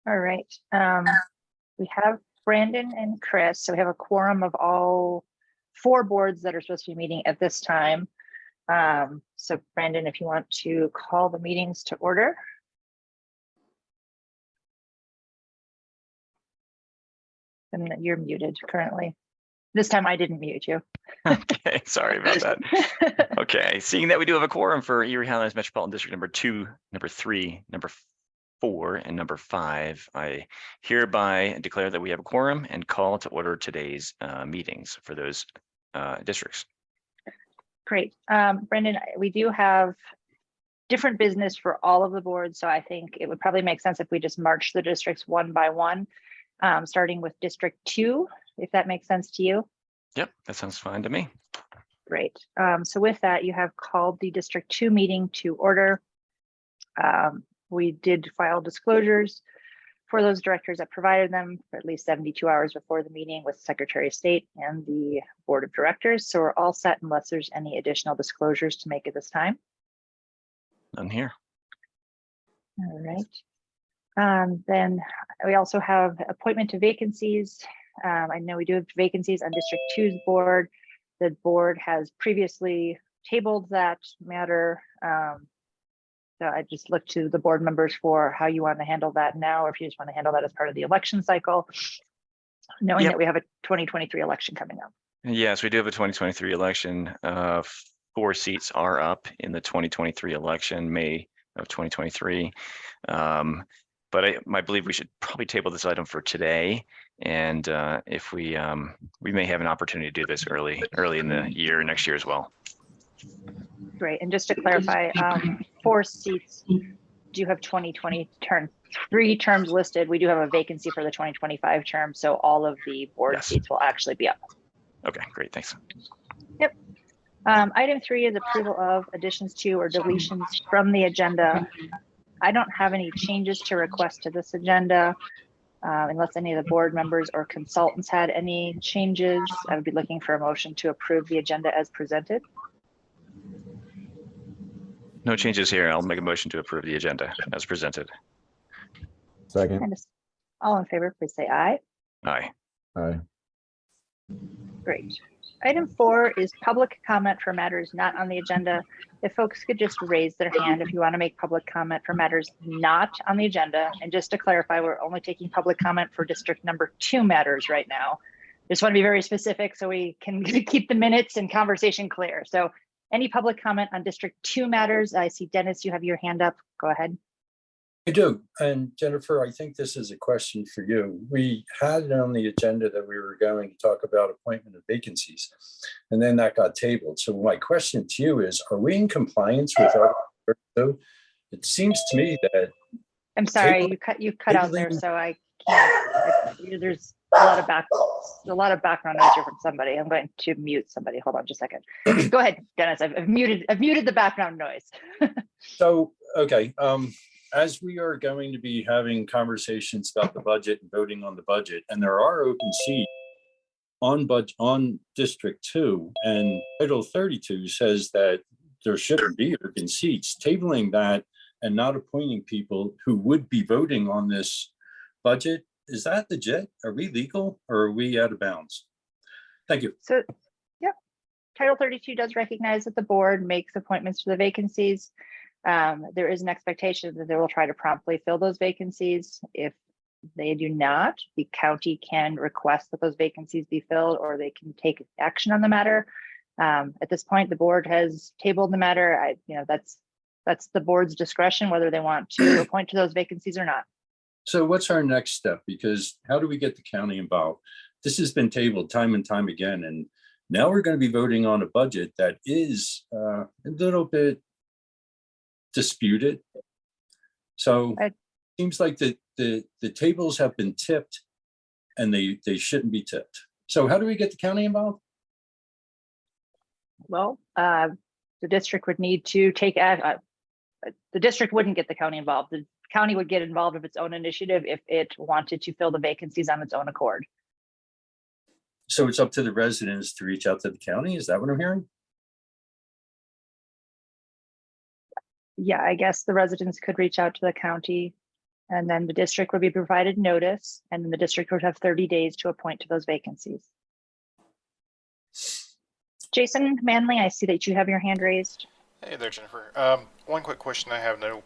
All right. We have Brandon and Chris, so we have a quorum of all 4 boards that are supposed to be meeting at this time. So Brandon, if you want to call the meetings to order. And you're muted currently. This time I didn't mute you. Okay, sorry about that. Okay, seeing that we do have a quorum for Erie Highlands Metropolitan District number 2, number 3, number 4, and number 5, I hereby declare that we have a quorum and call to order today's meetings for those districts. Great. Brendan, we do have different business for all of the boards, so I think it would probably make sense if we just march the districts one by one, starting with District 2, if that makes sense to you. Yep, that sounds fine to me. Great. So with that, you have called the District 2 meeting to order. We did file disclosures for those directors that provided them for at least 72 hours before the meeting with Secretary of State and the Board of Directors. So we're all set unless there's any additional disclosures to make at this time. None here. All right. Then we also have appointment to vacancies. I know we do have vacancies on District 2's board. The board has previously tabled that matter. So I just look to the board members for how you want to handle that now, or if you just want to handle that as part of the election cycle, knowing that we have a 2023 election coming up. Yes, we do have a 2023 election. 4 seats are up in the 2023 election, May of 2023. But I believe we should probably table this item for today. And if we may have an opportunity to do this early in the year, next year as well. Great. And just to clarify, 4 seats do have 2020 term, 3 terms listed. We do have a vacancy for the 2025 term. So all of the board seats will actually be up. Okay, great. Thanks. Yep. Item 3 is approval of additions to or deletions from the agenda. I don't have any changes to request to this agenda. Unless any of the board members or consultants had any changes, I would be looking for a motion to approve the agenda as presented. No changes here. I'll make a motion to approve the agenda as presented. Second. All in favor, please say aye. Aye. Aye. Great. Item 4 is public comment for matters not on the agenda. If folks could just raise their hand if you want to make public comment for matters not on the agenda. And just to clarify, we're only taking public comment for district number 2 matters right now. Just want to be very specific so we can keep the minutes and conversation clear. So any public comment on district 2 matters? I see Dennis, you have your hand up. Go ahead. I do. And Jennifer, I think this is a question for you. We had it on the agenda that we were going to talk about appointment of vacancies, and then that got tabled. So my question to you is, are we in compliance with our, it seems to me that. I'm sorry, you cut out there, so I can't, there's a lot of background noise here from somebody. I'm going to mute somebody. Hold on just a second. Go ahead, Dennis. I've muted the background noise. So, okay. As we are going to be having conversations about the budget and voting on the budget, and there are open seats on District 2, and Title 32 says that there shouldn't be open seats, tabling that and not appointing people who would be voting on this budget. Is that legit? Are we legal or are we out of bounds? Thank you. So, yep. Title 32 does recognize that the board makes appointments for the vacancies. There is an expectation that they will try to promptly fill those vacancies. If they do not, the county can request that those vacancies be filled, or they can take action on the matter. At this point, the board has tabled the matter. That's the board's discretion whether they want to appoint to those vacancies or not. So what's our next step? Because how do we get the county involved? This has been tabled time and time again, and now we're going to be voting on a budget that is a little bit disputed. So it seems like the tables have been tipped and they shouldn't be tipped. So how do we get the county involved? Well, the district would need to take the district wouldn't get the county involved. The county would get involved of its own initiative if it wanted to fill the vacancies on its own accord. So it's up to the residents to reach out to the county. Is that what I'm hearing? Yeah, I guess the residents could reach out to the county And then the district would be provided notice, and then the district would have 30 days to appoint to those vacancies. Jason Manley, I see that you have your hand raised. Hey there, Jennifer. One quick question I know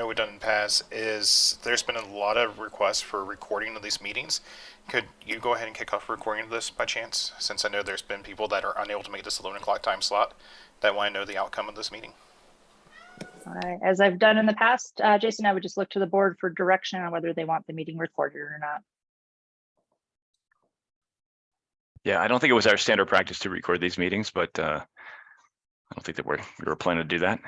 we've done in the past is there's been a lot of requests for recording of these meetings. Could you go ahead and kick off recording of this by chance? Since I know there's been people that are unable to make this 11 o'clock time slot that want to know the outcome of this meeting. All right. As I've done in the past, Jason, I would just look to the board for direction on whether they want the meeting recorded or not. Yeah, I don't think it was our standard practice to record these meetings, but I don't think that we were planning to do that.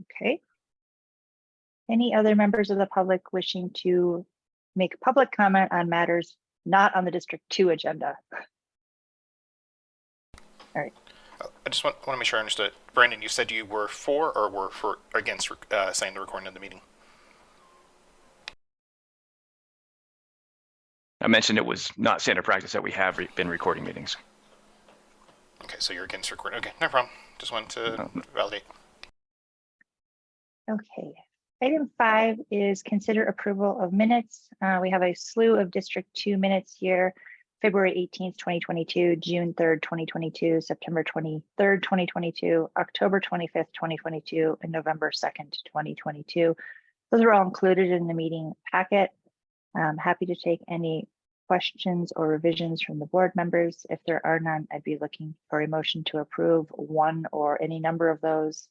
Okay. Any other members of the public wishing to make public comment on matters not on the District 2 agenda? All right. I just want to make sure I understood. Brandon, you said you were for or were for against saying the recording of the meeting? I mentioned it was not standard practice that we have been recording meetings. Okay, so you're against recording. Okay, no problem. Just wanted to validate. Okay. Item 5 is consider approval of minutes. We have a slew of District 2 minutes here. February 18th, 2022, June 3rd, 2022, September 23rd, 2022, October 25th, 2022, and November 2nd, 2022. Those are all included in the meeting packet. I'm happy to take any questions or revisions from the board members. If there are none, I'd be looking for a motion to approve one or any number of those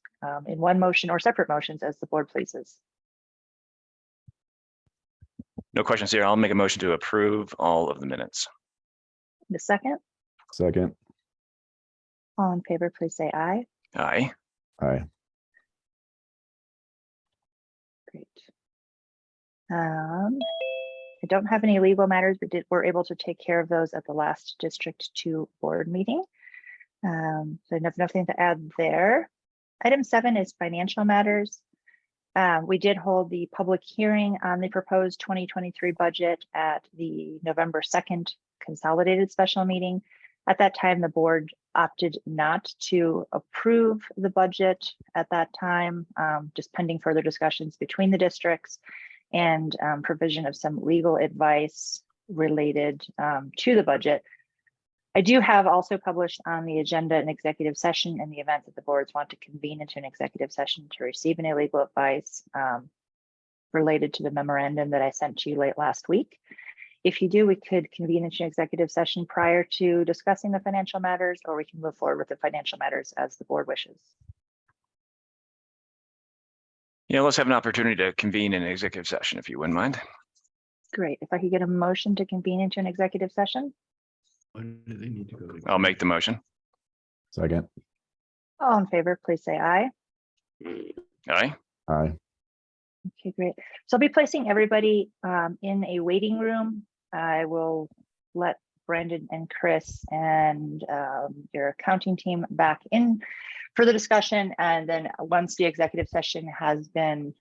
in one motion or separate motions as the board pleases. No questions here. I'll make a motion to approve all of the minutes. The second, Second. all in favor, please say aye. Aye. Aye. Great. I don't have any legal matters, but we're able to take care of those at the last District 2 board meeting. So I have nothing to add there. Item 7 is financial matters. We did hold the public hearing on the proposed 2023 budget at the November 2nd consolidated special meeting. At that time, the board opted not to approve the budget at that time, just pending further discussions between the districts and provision of some legal advice related to the budget. I do have also published on the agenda an executive session in the event that the boards want to convene into an executive session to receive any legal advice related to the memorandum that I sent to you late last week. If you do, we could convene into an executive session prior to discussing the financial matters, or we can move forward with the financial matters as the board wishes. Yeah, let's have an opportunity to convene an executive session if you wouldn't mind. Great. If I could get a motion to convene into an executive session. When do they need to go? I'll make the motion. Second. All in favor, please say aye. Aye. Aye. Okay, great. So I'll be placing everybody in a waiting room. I will let Brandon and Chris and your accounting team back in for the discussion. And then once the executive session has been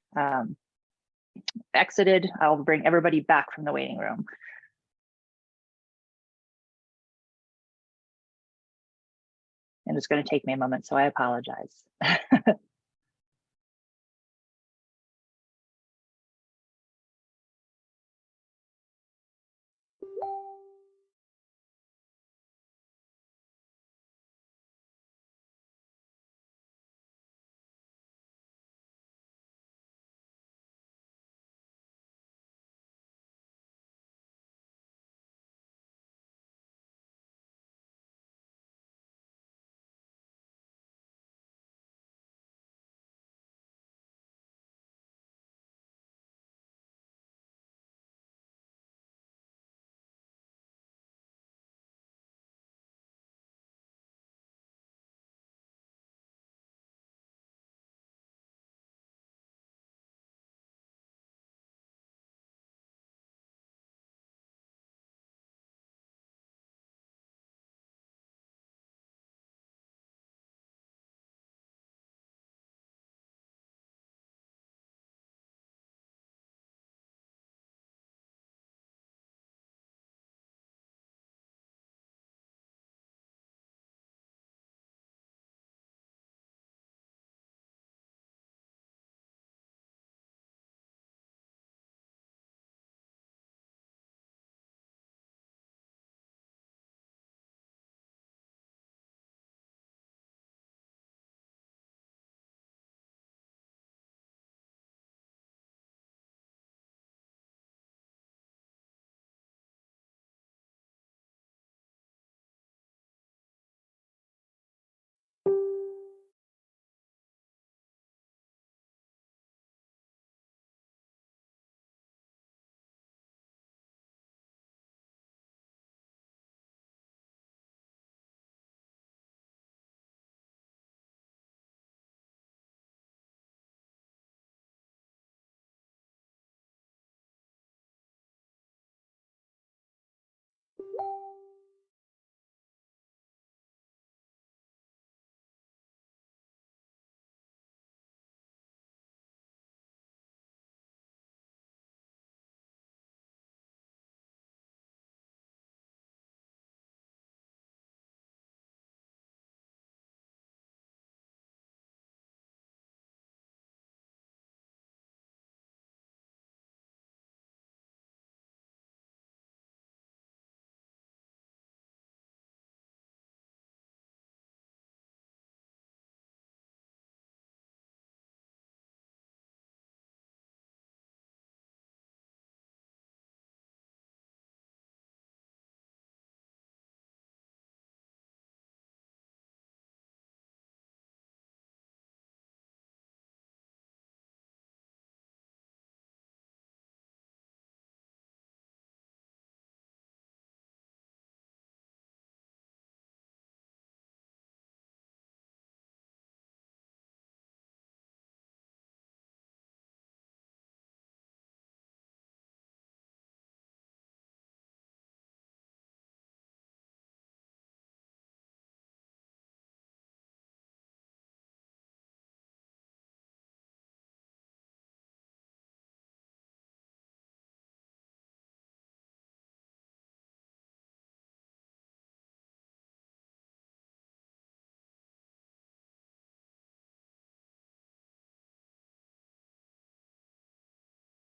exited, I'll bring everybody back from the waiting room. And it's going to take me a moment, so I apologize.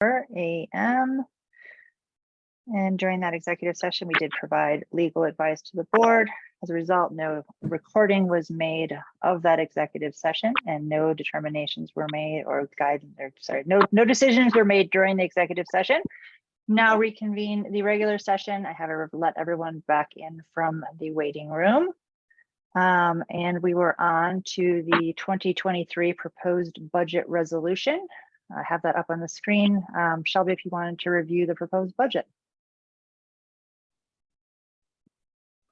a.m. And during that executive session, we did provide legal advice to the board. As a result, no recording was made of that executive session and no determinations were made no decisions were made during the executive session. Now reconvene the regular session. I have let everyone back in from the waiting room. And we were on to the 2023 proposed budget resolution. I have that up on the screen. Shelby, if you wanted to review the proposed budget.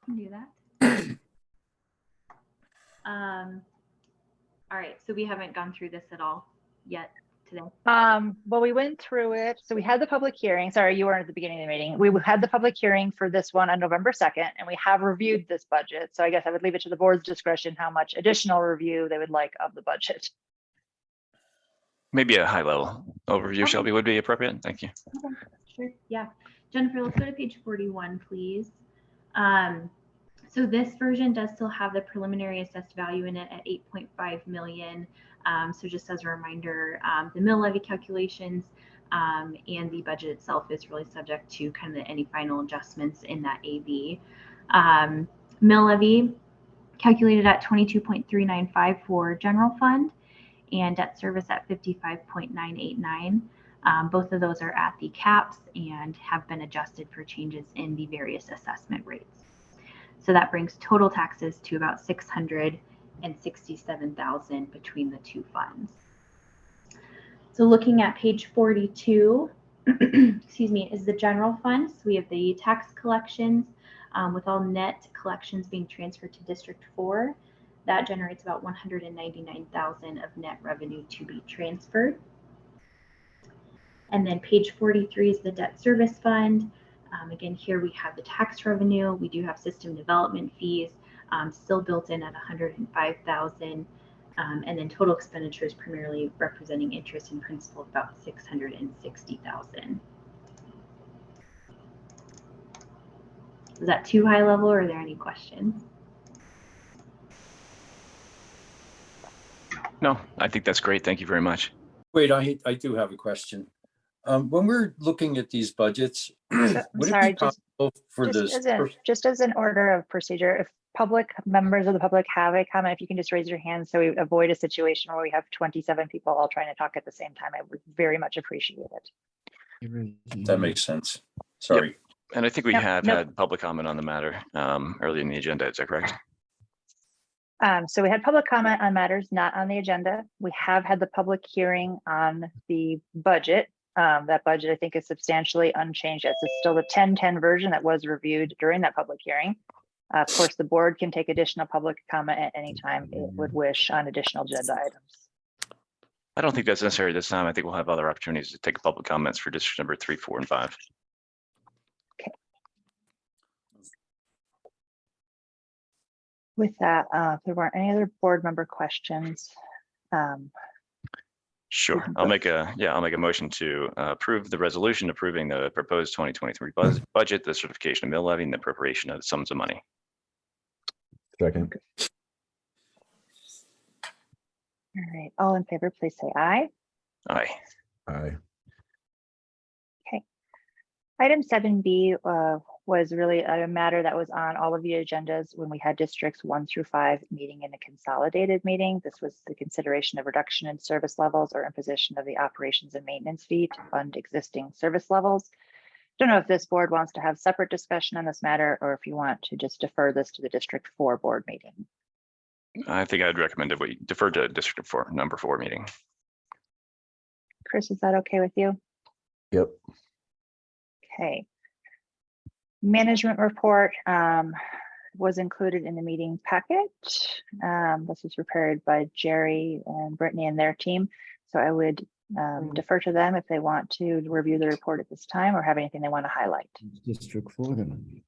Can do that. All right, so we haven't gone through this at all yet today. Well, we went through it. So we had the public hearing. Sorry, you weren't at the beginning of the meeting. We had the public hearing for this one on November 2nd, and we have reviewed this budget. So I guess I would leave it to the board's discretion how much additional review they would like of the budget. Maybe a high level overview, Okay. Shelby, would be appropriate. Thank you. Okay, sure. Yeah. Jennifer, let's go to page 41, please. So this version does still have the preliminary assessed value in it at 8.5 million. So just as a reminder, the mill levy calculations and the budget itself is really subject to kind of any final adjustments in that AV. Mill levy calculated at 22.395 for general fund and debt service at 55.989. Both of those are at the caps and have been adjusted for changes in the various assessment rates. So that brings total taxes to about $667,000 between the two funds. So looking at page 42, excuse me, is the general fund. So we have the tax collections with all net collections being transferred to District 4. That generates about $199,000 of net revenue to be transferred. And then page 43 is the debt service fund. Again, here we have the tax revenue. We do have system development fees still built in at $105,000. And then total expenditures primarily representing interest and principal of about $660,000. Is that too high level or are there any questions? No, I think that's great. Thank you very much. Wait, I do have a question. When we're looking at these budgets, would sorry, it be possible for this? Just as an order of procedure, if members of the public have a comment, if you can just raise your hand so we avoid a situation where we have 27 people all trying to talk at the same time, I would very much appreciate it. That makes sense. Sorry. Yep. And I think we Yep, have nope. had public comment on the matter early in the agenda. Is that correct? So we had public comment on matters not on the agenda. We have had the public hearing on the budget. That budget, I think, is substantially unchanged. It's still the 1010 version that was reviewed during that public hearing. Of course, the board can take additional public comment at any time it would wish on additional agenda items. I don't think that's necessary this time. I think we'll have other opportunities to take public comments for district number 3, 4, and 5. With that, if there weren't any other board member questions, Sure. I'll make a motion to approve the resolution approving the proposed 2023 budget, the certification of mill levy, and the appropriation of sums of money. Second. all right, all in favor, please say aye. Aye. Aye. Item 7B was really a matter that was on all of the agendas when we had districts 1 through 5 meeting in a consolidated meeting. This was the consideration of reduction in service levels or imposition of the operations and maintenance fee to fund existing service levels. Don't know if this board wants to have separate discussion on this matter or if you want to just defer this to the District 4 board meeting. I think I'd recommend that we defer to district 4, number 4 meeting. Chris, is that okay with you? Yep. Okay. Management report was included in the meeting packet. This was prepared by Jerry and Brittany and their team. So I would defer to them if they want to review the report at this time or have anything they want to highlight. District 4 then.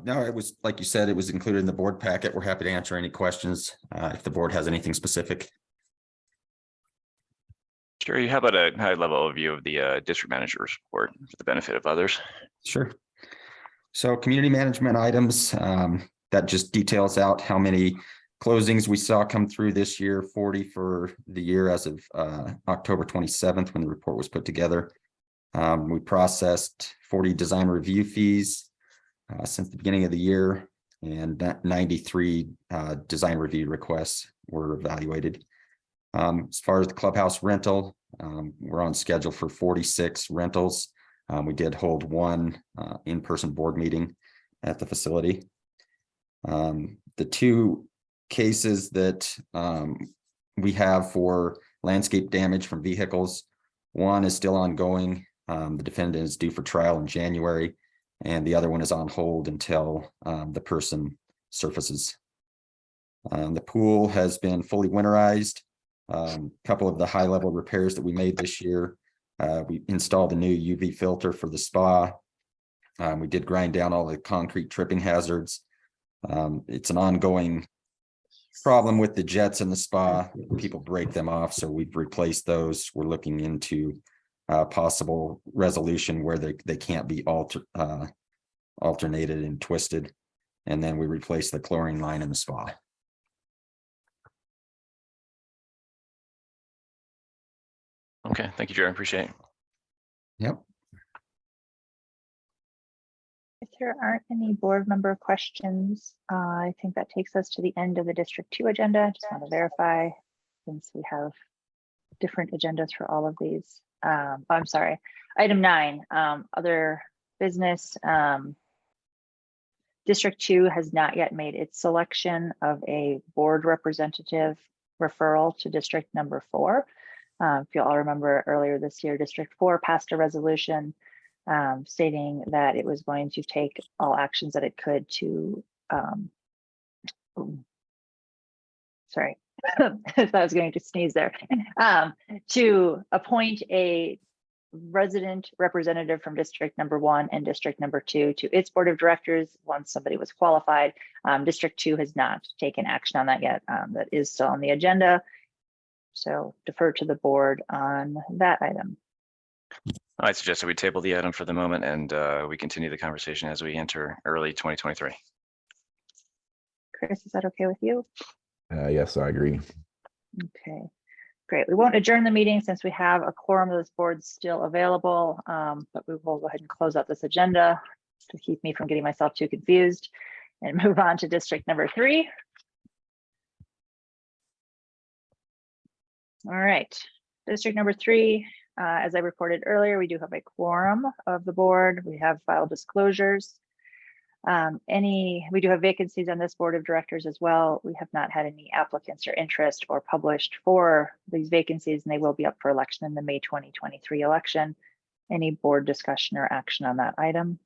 No, it was, like you said, it was included in the board packet. We're happy to answer any questions if the board has anything specific. Sure. How about a high level overview of the district manager's report for the benefit of others? Sure. So community management items, that just details out how many Closings we saw come through this year, 40 for the year as of October 27th when the report was put together. We processed 40 design review fees since the beginning of the year, and 93 design review requests were evaluated. As far as the clubhouse rental, we're on schedule for 46 rentals. We did hold one in-person board meeting at the facility. The two cases that we have for landscape damage from vehicles, one is still ongoing. The defendant is due for trial in January, and the other one is on hold until the person surfaces. The pool has been fully winterized. A couple of the high-level repairs that we made this year, we installed a new UV filter for the spa. We did grind down all the concrete tripping hazards. It's an ongoing problem with the jets in the spa. People break them off, so we've replaced those. We're looking into possible resolution where they can't be alternated and twisted, and then we replace the chlorine line in the spa. Okay, thank you, Jerry. Appreciate it. Yep. If there aren't any board member questions, I think that takes us to the end of the District 2 agenda. Just want to verify, since we have different agendas for all of these. I'm sorry. Item 9, other business. District 2 has not yet made its selection of a board representative referral to district number 4. If you all remember, earlier this year, District 4 passed a resolution stating that it was going to take all actions that it could to, sorry, I thought I was going to sneeze there, to appoint a resident representative from district number 1 and district number 2 to its board of directors once somebody was qualified. District 2 has not taken action on that yet. That is still on the agenda. So defer to the board on that item. I suggest that we table the item for the moment and we continue the conversation as we enter early 2023. Chris, is that okay with you? Yes, I agree. Okay, great. We won't adjourn the meeting since we have a quorum of this board still available, but we will go ahead and close out this agenda to keep me from getting myself too confused and move on to district number 3. All right, district number 3, as I reported earlier, we do have a quorum of the board. We have filed disclosures. We do have vacancies on this board of directors as well. We have not had any applicants or interest or published for these vacancies, and they will be up for election in the May 2023 election. Any board discussion or action on that item?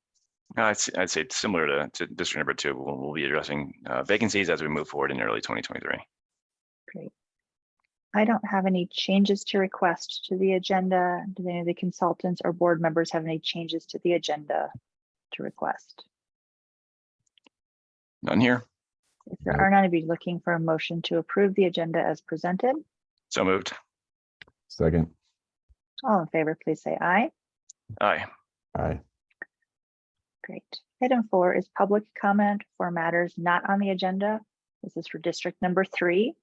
I'd say it's similar to district number 2. We'll be addressing vacancies as we move forward in early 2023. Great. I don't have any changes to request to the agenda. Do any of the consultants or board members have any changes to the agenda to request? None here. If there are none, I'd be looking for a motion to approve the agenda as presented. So moved. Second. All in favor, please say aye. Aye. Aye. Great. Item 4 is public comment for matters not on the agenda. This is for district number 3.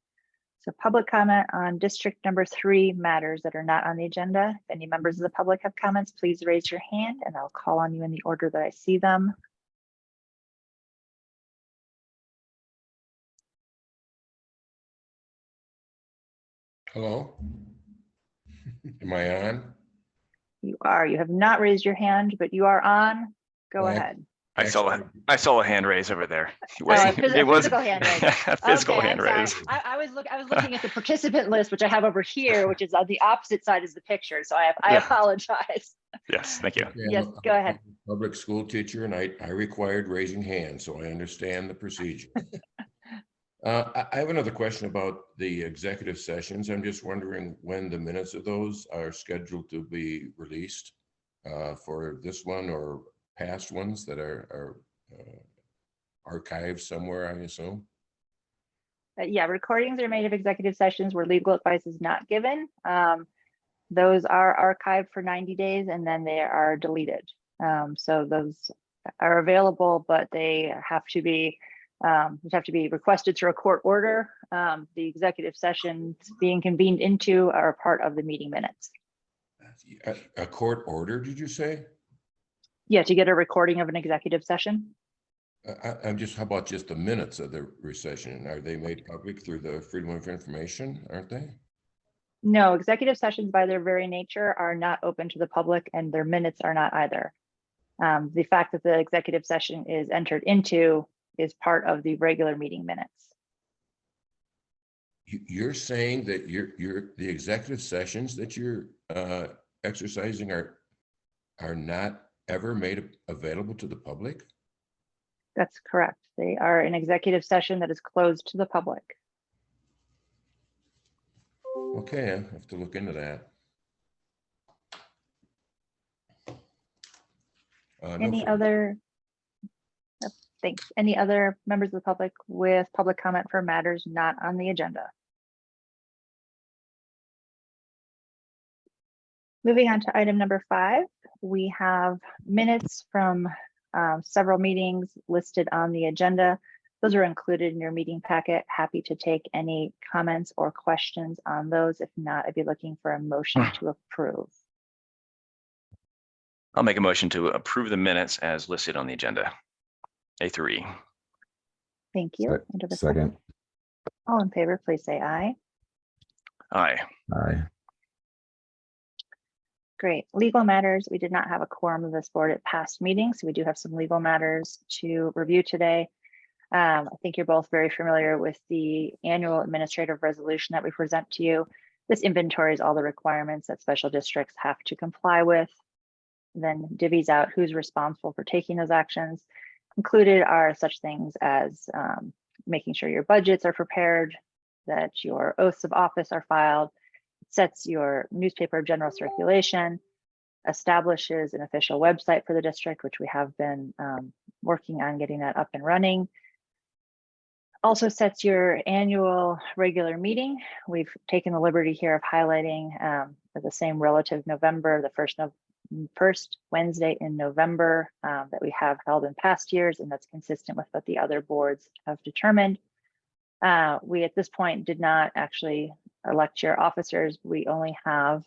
So public comment on district number 3 matters that are not on the agenda. If any members of the public have comments, please raise your hand and I'll call on you in the order that I see them. Hello? Am I on? You are. You have not raised your hand, but you are on. Go Well, ahead. I saw a hand raise over there. Physical hand raise. A physical Okay, hand I'm raise. sorry. I was looking at the participant list, which I have over here, which is on the opposite side as the picture. So I Yeah. apologize. Yes, thank you. Okay, I'm Yes, a go ahead. Public school teacher, and I required raising hands, so I understand the procedure. I have another question about the executive sessions. I'm just wondering when the minutes of those are scheduled to be released for this one or past ones that are archived somewhere, I assume. Yeah, recordings are made of executive sessions where legal advice is not given. Those are archived for 90 days and then they are deleted. So those are available, but they have to be Would have to be requested through a court order. The executive sessions being convened into are part of the meeting minutes. A court order, did you say? Yeah, to get a recording of an executive session. I'm just, how about just the minutes of the recession? Are they made public through the Freedom of Information, aren't they? No, executive sessions by their very nature are not open to the public, and their minutes are not either. The fact that the executive session is entered into is part of the regular meeting minutes. You're saying that the executive sessions that you're exercising are not ever made available to the public? That's correct. They are an executive session that is closed to the public. Okay, I have to look into that. Any other, thanks. Any other members of the public with public comment for matters not on the agenda? Moving on to item number 5, we have minutes from several meetings listed on the agenda. Those are included in your meeting packet. Happy to take any comments or questions on those. If not, I'd be looking for a motion to approve. I'll make a motion to approve the minutes as listed on the agenda. A through E. Thank you. Second. All in favor, please say aye. Aye. Aye. Great. Legal matters. We did not have a quorum of this board at past meetings, so we do have some legal matters to review today. I think you're both very familiar with the annual administrative resolution that we present to you. This inventories all the requirements that special districts have to comply with, then divvies out who's responsible for taking those actions. Included are such things as making sure your budgets are prepared, that your oaths of office are filed, sets your newspaper of general circulation, establishes an official website for the district, which we have been working on getting that up and running. Also sets your annual regular meeting. We've taken the liberty here of highlighting the same relative November, the first Wednesday in November that we have held in past years, and that's consistent with what the other boards have determined. We at this point did not actually elect your officers. We only have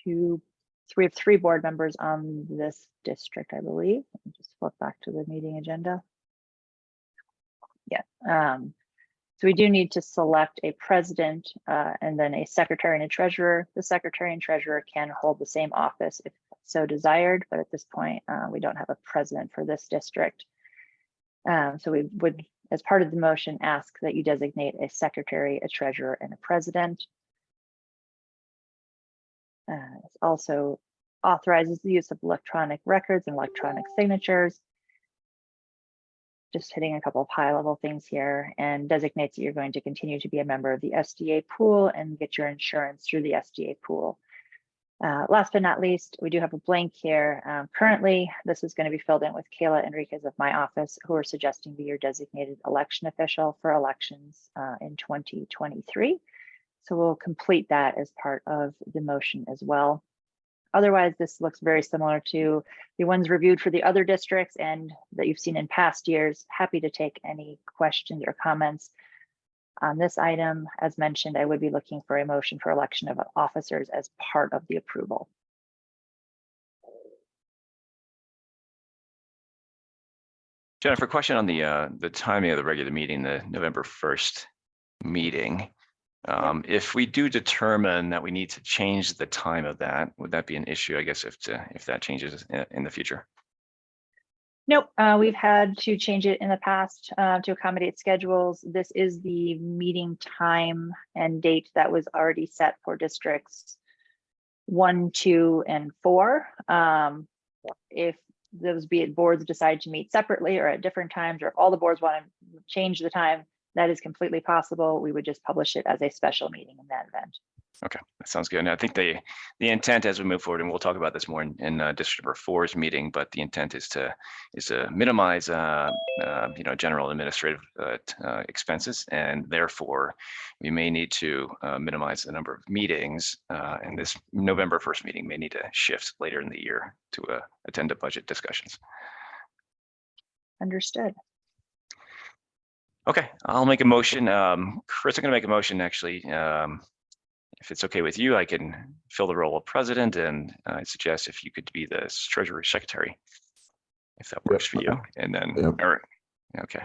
three board members on this district, I believe. Let me just flip back to the meeting agenda. Yeah. So we do need to select a president and then a secretary and a treasurer. The secretary and treasurer can hold the same office if so desired, but at this point, we don't have a president for this district. So we would, as part of the motion, ask that you designate a secretary, a treasurer, and a president. It also authorizes the use of electronic records and electronic signatures. Just hitting a couple of high-level things here, and designates that you're going to continue to be a member of the SDA pool and get your insurance through the SDA pool. Last but not least, we do have a blank here. Currently, this is going to be filled in with Kayla Enriquez of my office, who are suggesting be your designated election official for elections in 2023. So we'll complete that as part of the motion as well. Otherwise, this looks very similar to the ones reviewed for the other districts and that you've seen in past years. Happy to take any questions or comments on this item. As mentioned, I would be looking for a motion for election of officers as part of the approval. Jennifer, question on the timing of the regular meeting, the November 1st meeting. If we do determine that we need to change the time of that, would that be an issue, I guess, if that changes in the future? Nope, we've had to change it in the past to accommodate schedules. This is the meeting time and date that was already set for districts 1, 2, and 4. If those boards decide to meet separately or at different times, or if all the boards want to change the time, that is completely possible. We would just publish it as a special meeting in that event. Okay, that sounds good. And I think the intent as we move forward, and we'll talk about this more in District Number 4's meeting, but the intent is to minimize general administrative expenses, and therefore we may need to minimize the number of meetings. And this November 1st meeting may need to shift later in the year to attend to budget discussions. Understood. Okay, I'll make a motion. Chris, I'm gonna make a motion actually. If it's okay with you, I can fill the role of president, and I suggest if you could be the treasury secretary, if that works for you. And then Yep. Eric, okay,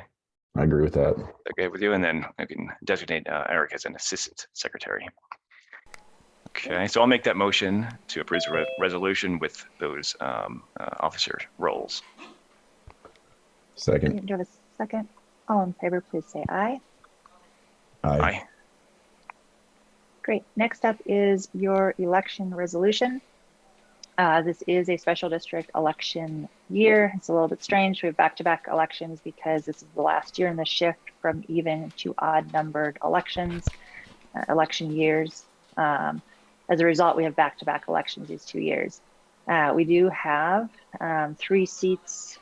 I agree with that. okay with you. And then I can designate Eric as an assistant secretary. Okay, so I'll make that motion to approve the resolution with those officer roles. Second. Do you have a second? All in favor, please say aye. Aye. Aye. Great. Next up is your election resolution. This is a special district election year. It's a little bit strange. We have back-to-back elections because this is the last year in the shift from even to odd numbered elections, election years. As a result, we have back-to-back elections these 2 years. We do have 3 seats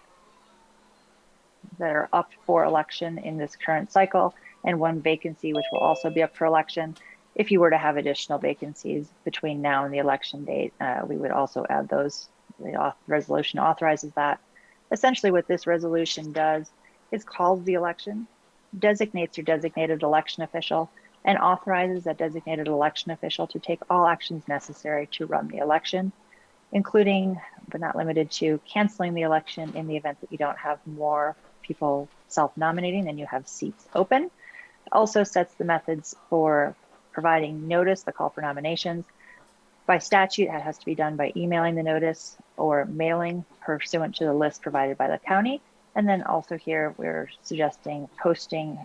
that are up for election in this current cycle, and 1 vacancy, which will also be up for election. If you were to have additional vacancies between now and the election date, we would also add those. The resolution authorizes that. Essentially what this resolution does is calls the election, designates your designated election official, and authorizes that designated election official to take all actions necessary to run the election, including, but not limited to, canceling the election in the event that you don't have more people self-nominating and you have seats open. It also sets the methods for providing notice, the call for nominations. By statute, it has to be done by emailing the notice or mailing pursuant to the list provided by the county. And then also here, we're suggesting posting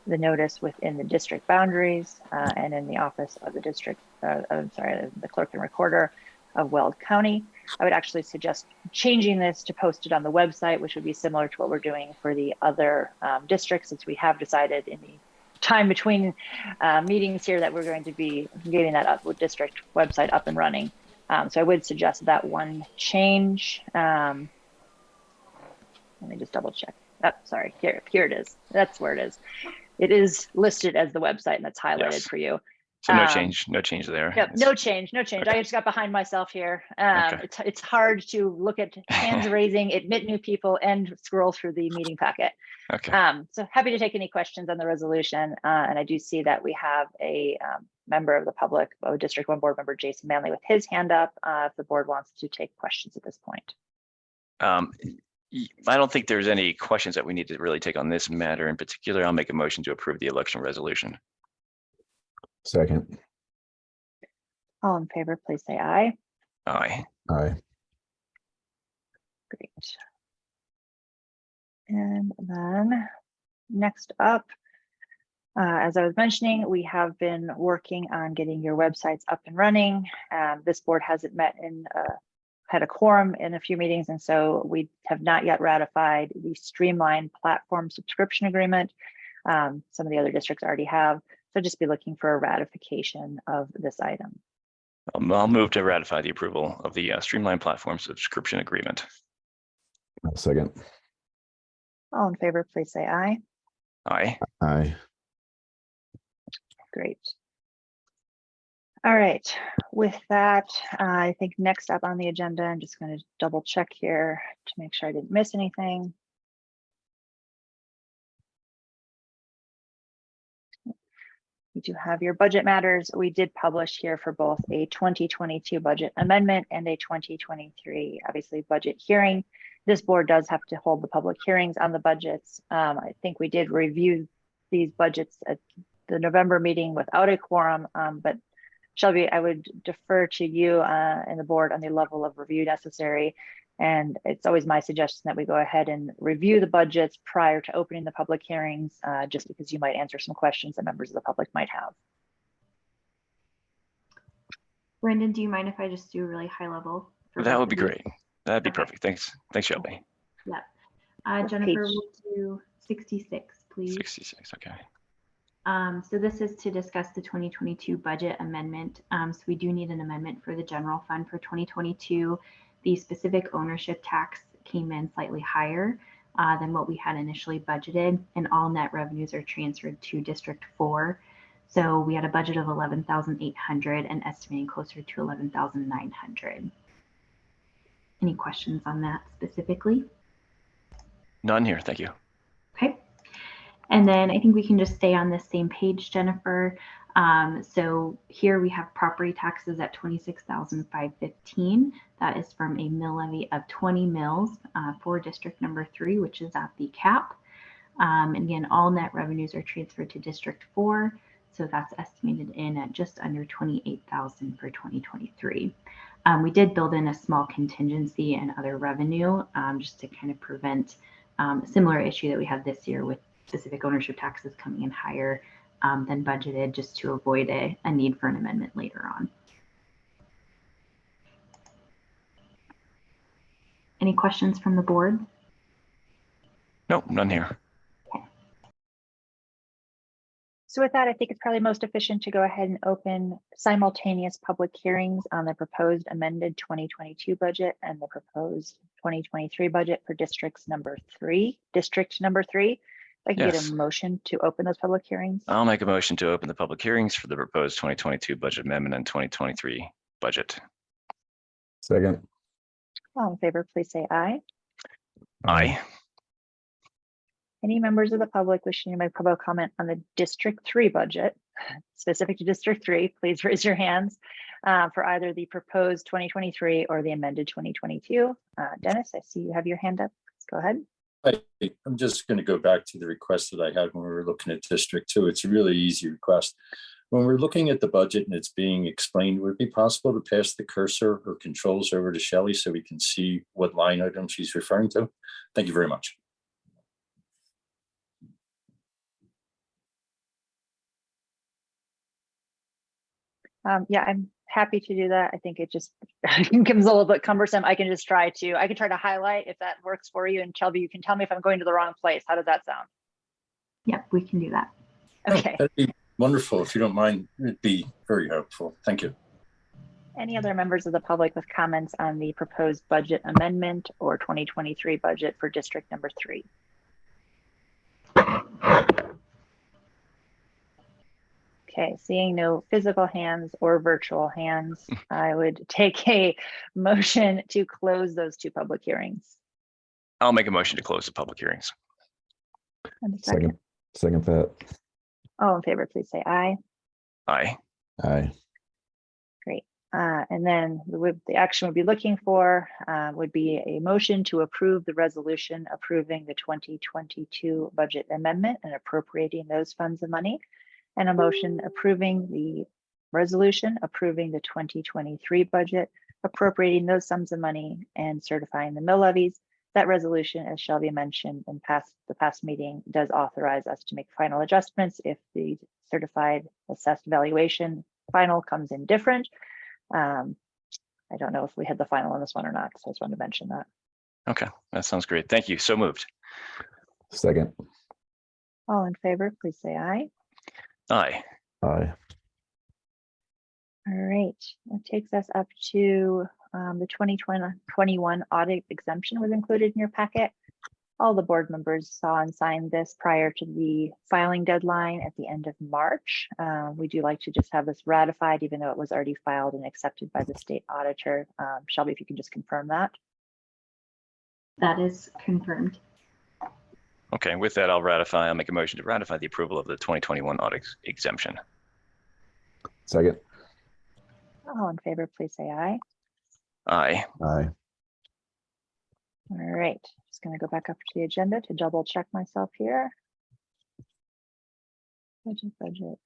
the notice within the district boundaries and in the office of the district, the clerk and recorder of Weld County. I would actually suggest changing this to post it on the website, which would be similar to what we're doing for the other districts, since we have decided in the time between meetings here that we're going to be getting that up with district website up and running. So I would suggest that one change. Let me just double check. Oh, sorry, here it is. That's where it is. It is listed as the website, and that's highlighted Yes. for you. So no change there. Yep, no change. Okay. I just got behind myself here. Okay. It's hard to look at hands raising, admit new people, and scroll through the meeting packet. Okay. So happy to take any questions on the resolution. And I do see that we have a member of the public, District 1 board member, Jason Manley, with his hand up if the board wants to take questions at this point. I don't think there's any questions that we need to really take on this matter in particular. I'll make a motion to approve the election resolution. Second. All in favor, please say aye. Aye. Aye. Great. And then next up, as I was mentioning, we have been working on getting your websites up and running. This board hasn't met in had a quorum in a few meetings, and so we have not yet ratified the streamlined platform subscription agreement. Some of the other districts already have, so just be looking for a ratification of this item. I'll move to ratify the approval of the streamlined platform subscription agreement. Second. All in favor, please say aye. Aye. Aye. Great. All right, with that, I think next up on the agenda, I'm just going to double check here to make sure I didn't miss anything. We do have your budget matters. We did publish here for both a 2022 budget amendment and a 2023, obviously, budget hearing. This board does have to hold the public hearings on the budgets. I think we did review these budgets at the November meeting without a quorum, but Shelby, I would defer to you and the board on the level of review necessary. And it's always my suggestion that we go ahead and review the budgets prior to opening the public hearings, just because you might answer some questions that members of the public might have. Brendan, do you mind if I just do a really high level? That would be great. That'd be Okay. perfect. Thanks, Shelby. Yep. Jennifer, we'll do 66, please. 66, okay. So this is to discuss the 2022 budget amendment. So we do need an amendment for the general fund for 2022. The specific ownership tax came in slightly higher than what we had initially budgeted, and all net revenues are transferred to District 4. So we had a budget of 11,800 and estimating closer to 11,900. Any questions on that specifically? None here, thank you. Okay. And then I think we can just stay on this same page, Jennifer. So here we have property taxes at 26,515. That is from a mill levy of 20 mills for district number 3, which is at the cap. And again, all net revenues are transferred to District 4. So that's estimated in at just under 28,000 for 2023. We did build in a small contingency and other revenue just to kind of prevent a similar issue that we had this year with specific ownership taxes coming in higher than budgeted, just to avoid a need for an amendment later on. Any questions from the board? Nope, none here. So with that, I think it's probably most efficient to go ahead and open simultaneous public hearings on the proposed amended 2022 budget and the proposed 2023 budget for district number 3. I can get Yes. a motion to open those public hearings. I'll make a motion to open the public hearings for the proposed 2022 budget amendment and 2023 budget. Second. All in favor, please say aye. Aye. Any members of the public wishing to make public comment on the District 3 budget, specific to District 3, please raise your hands for either the proposed 2023 or the amended 2022. Dennis, I see you have your hand up. Go ahead. I'm just going to go back to the request that I had when we were looking at District 2. It's a really easy request. When we're looking at the budget and it's being explained, would it be possible to pass the cursor or controls over to Shelley so we can see what line item she's referring to? Thank you very much. Yeah, I'm happy to do that. I think it just becomes a little bit cumbersome. I can try to highlight if that works for you. And Shelby, you can tell me if I'm going to the wrong place. How does that sound? Yep, we can do that. Okay. That'd be wonderful. If you don't mind, it'd be very helpful. Thank you. Any other members of the public with comments on the proposed budget amendment or 2023 budget for district number 3? Okay, seeing no physical hands or virtual hands, I would take a motion to close those 2 public hearings. I'll make a motion to close the public hearings. And a second. Second that. All in favor, please say aye. Aye. Aye. Great. And then the action we'd be looking for would be a motion to approve the resolution approving the 2022 budget amendment and appropriating those funds of money, and a motion approving the resolution approving the 2023 budget, appropriating those sums of money and certifying the mill levies. That resolution, as Shelby mentioned in the past meeting, does authorize us to make final adjustments if the certified assessed valuation final comes in different. I don't know if we had the final on this one or not, so I just wanted to mention that. Okay, that sounds great. Thank you. So moved. Second. All in favor, please say aye. Aye. Aye. All right, that takes us up to the 2021 audit exemption was included in your packet. All the board members saw and signed this prior to the filing deadline at the end of March. We do like to just have this ratified, even though it was already filed and accepted by the state auditor. Shelby, if you can just confirm that. That is confirmed. Okay, with that, I'll make a motion to ratify the approval of the 2021 audit exemption. Second. All in favor, please say aye. Aye. Aye. All right, just going to go back up to the agenda to double check myself here. Budget.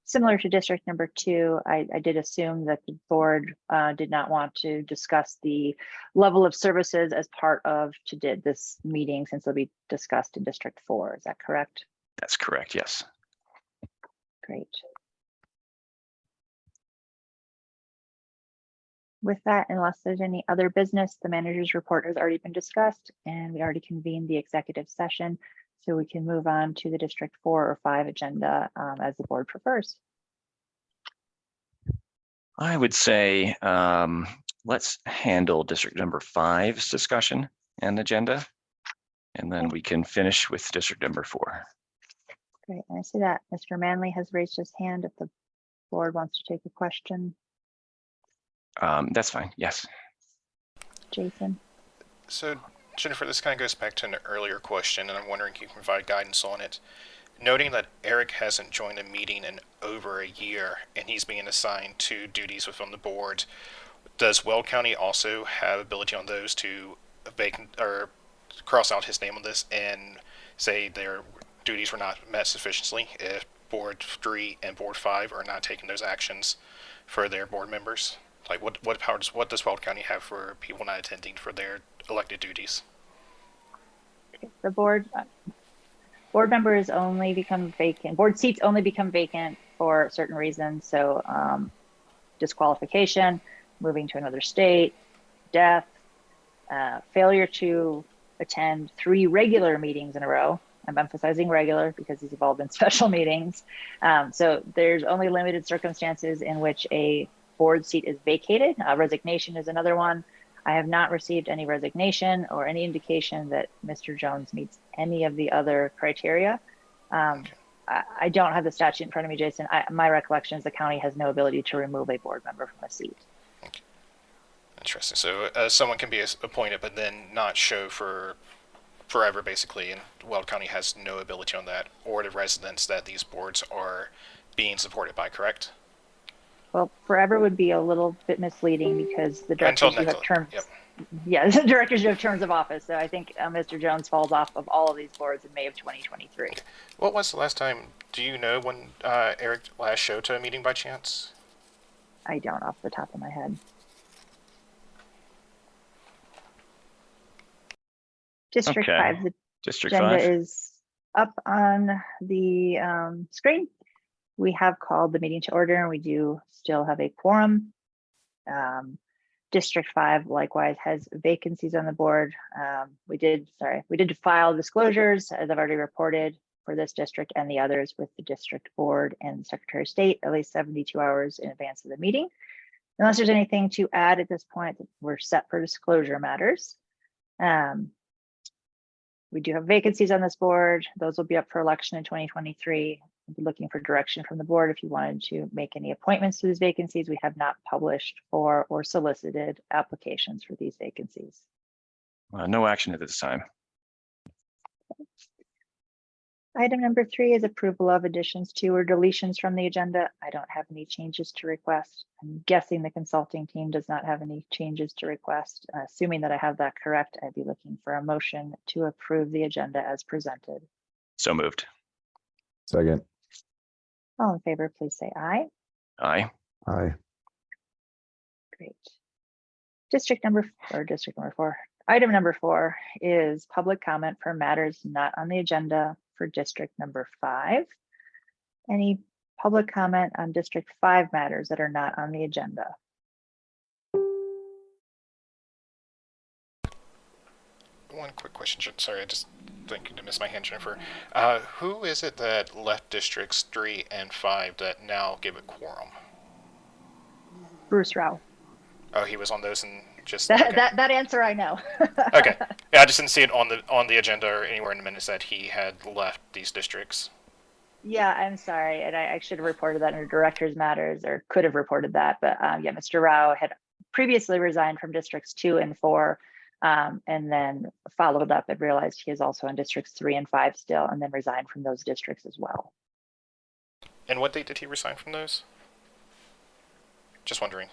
Similar to district number 2, I did assume that the board did not want to discuss the level of services as part of this meeting, since they'll be discussed in district 4. Is that correct? That's correct, yes. Great. With that, unless there's any other business, the manager's report has already been discussed and we already convened the executive session. So we can move on to the district 4 or 5 agenda as the board prefers. I would say let's handle district number 5's discussion and agenda, and then we can finish with district number 4. Great, and I see that Mr. Manley has raised his hand if the board wants to take a question. That's fine, yes. Jason. So Jennifer, this kind of goes back to an earlier question, and I'm wondering if you can provide guidance on it. Noting that Eric hasn't joined a meeting in over a year, and he's being assigned to duties within the board, does Weld County also have ability on those to vacant or cross out his name on this and say their duties were not met sufficiently if Board 3 and Board 5 are not taking those actions for their board members? Like what does Weld County have for people not attending for their elected duties? The board members only become vacant. Board seats only become vacant for certain reasons. So disqualification, moving to another state, death, failure to attend 3 regular meetings in a row. I'm emphasizing regular because these have all been special meetings. So there's only limited circumstances in which a board seat is vacated. Resignation is another one. I have not received any resignation or any indication that Mr. Jones meets any of the other criteria. I don't have the statute in front of me, Jason. My recollection is the county has no ability to remove a board member from a seat. Okay. Interesting. So someone can be appointed, but then not show for forever, basically, and Weld County has no ability on that, or the residents that these boards are being supported by, correct? Well, forever would be a little bit misleading because the directors do have terms. Yep. Yeah, the directors do have terms of office. So I think Mr. Jones falls off of all of these boards in May of 2023. Okay. What was the last time? Do you know when Eric last showed to a meeting by chance? I don't off the top of my head. District Okay. 5, the District agenda 5. is up on the screen. We have called the meeting to order and we do still have a quorum. District 5 likewise has vacancies on the board. We did file disclosures, as I've already reported, for this district and the others with the district board and the Secretary of State at least 72 hours in advance of the meeting. Unless there's anything to add at this point, we're set for disclosure matters. We do have vacancies on this board. Those will be up for election in 2023. We'll be looking for direction from the board if you wanted to make any appointments to these vacancies. We have not published for or solicited applications for these vacancies. No action at this time. Item number 3 is approval of additions to or deletions from the agenda. I don't have any changes to request. I'm guessing the consulting team does not have any changes to request. Assuming that I have that correct, I'd be looking for a motion to approve the agenda as presented. So moved. Second. All in favor, please say aye. Aye. Aye. Great. District number 4. Item number 4 is public comment for matters not on the agenda for district number 5. Any public comment on district 5 matters that are not on the agenda? One quick question. Sorry, I just thinking to miss my hand, Jennifer. Who is it that left districts 3 and 5 that now give a quorum? Bruce Rao. Oh, he was on those and just That answer I know. Okay. Yeah, I just didn't see it on the agenda or anywhere in the minutes that he had left these districts. Yeah, I'm sorry. And I should have reported that under director's matters or could have reported that. But yeah, Mr. Rao had previously resigned from districts 2 and 4 and then followed up and realized he is also in districts 3 and 5 still and then resigned from those districts as well. And what date did he resign from those? Just wondering.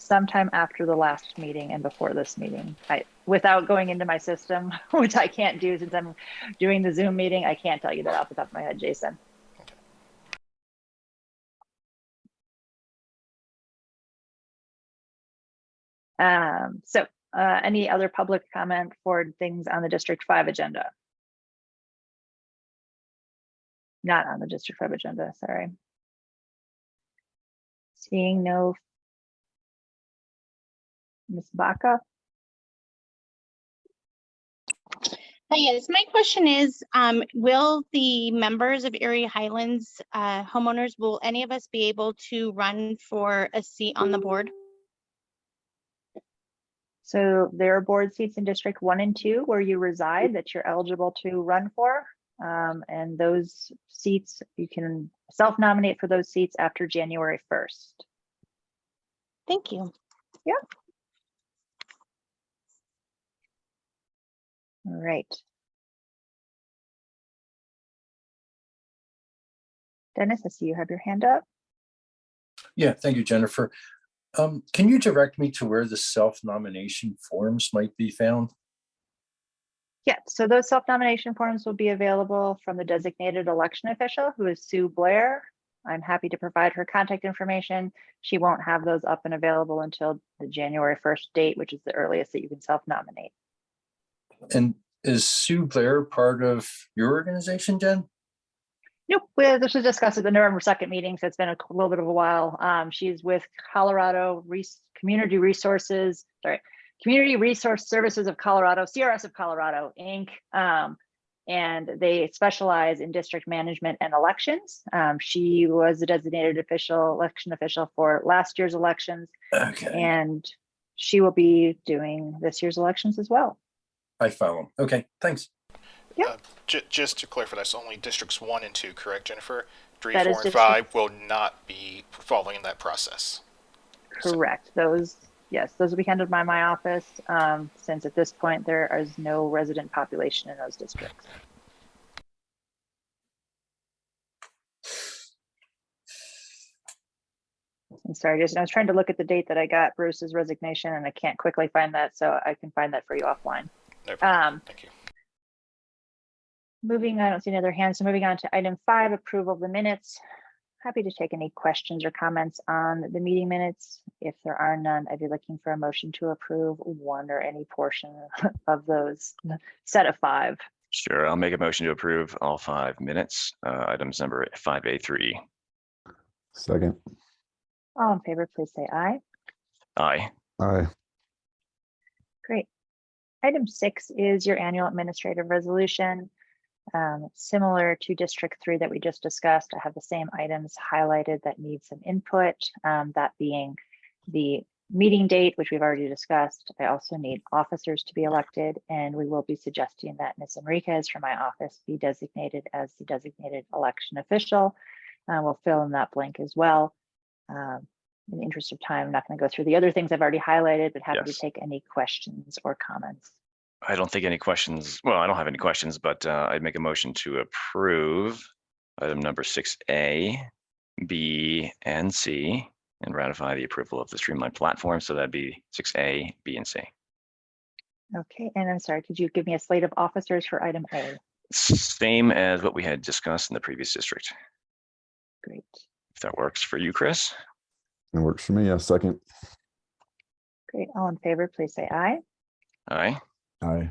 Sometime after the last meeting and before this meeting. Without going into my system, which I can't do since I'm doing the Zoom meeting, I can't tell you that off the top of my head, Jason. Okay. Any other public comment for things on the District 5 agenda? Not on the District 5 agenda, sorry. Seeing no. Ms. Baca? Yes, my question is, will the members of Erie Highlands homeowners, will any of us be able to run for a seat on the board? So there are board seats in District 1 and 2 where you reside that you're eligible to run for. And those seats, you can self-nominate for those seats after January 1st. Thank you. Yeah. All right. Dennis, I see you have your hand up. Yeah, thank you, Jennifer. Can you direct me to where the self-nomination forms might be found? Yeah, so those self-nomination forms will be available from the designated election official, who is Sue Blair. I'm happy to provide her contact information. She won't have those up and available until the January 1st date, which is the earliest that you can self-nominate. And is Sue Blair part of your organization, Jen? Nope, this was discussed at the November 2nd meeting, so it's been a little bit of a while. She's with Community Resource Services of Colorado, CRS of Colorado, Inc. And they specialize in district management and elections. She was a designated election official for last year's elections. Okay. And she will be doing this year's elections as well. I follow. Okay, thanks. Yep. Just to clarify, that's only districts 1 and 2, correct, Jennifer? 3, That 4, is and 5 will not be following that process. Correct. Those will be handled by my office, since at this point there is no resident population in those districts. I'm sorry, Jason, I was trying to look at the date that I got Bruce's resignation and I can't quickly find that, so I can find that for you offline. No problem. Thank you. Moving, I don't see any other hands, so moving on to item 5, approval of the minutes. Happy to take any questions or comments on the meeting minutes. If there are none, I'd be looking for a motion to approve one or any portion of those set of 5. Sure, I'll make a motion to approve all 5 minutes, items number 5A3. Second. All in favor, please say aye. Aye. Aye. Great. Item 6 is your annual administrative resolution. Similar to District 3 that we just discussed, I have the same items highlighted that need some input, that being the meeting date, which we've already discussed. I also need officers to be elected, and we will be suggesting that Ms. Enriquez from my office be designated as the designated election official. We'll fill in that blank as well. In the interest of time, I'm not going to go through the other things I've already highlighted, but happy to take any questions or comments. I don't think any questions. Well, I don't have any questions, but I'd make a motion to approve item number 6A, B, and C, and ratify the approval of the streamlined platform. So that'd be 6A, B, and C. Okay, and I'm sorry, could you give me a slate of officers for item A? Same as what we had discussed in the previous district. Great. If that works for you, Chris. It works for me. Yeah, second. Great. All in favor, please say aye. Aye. Aye.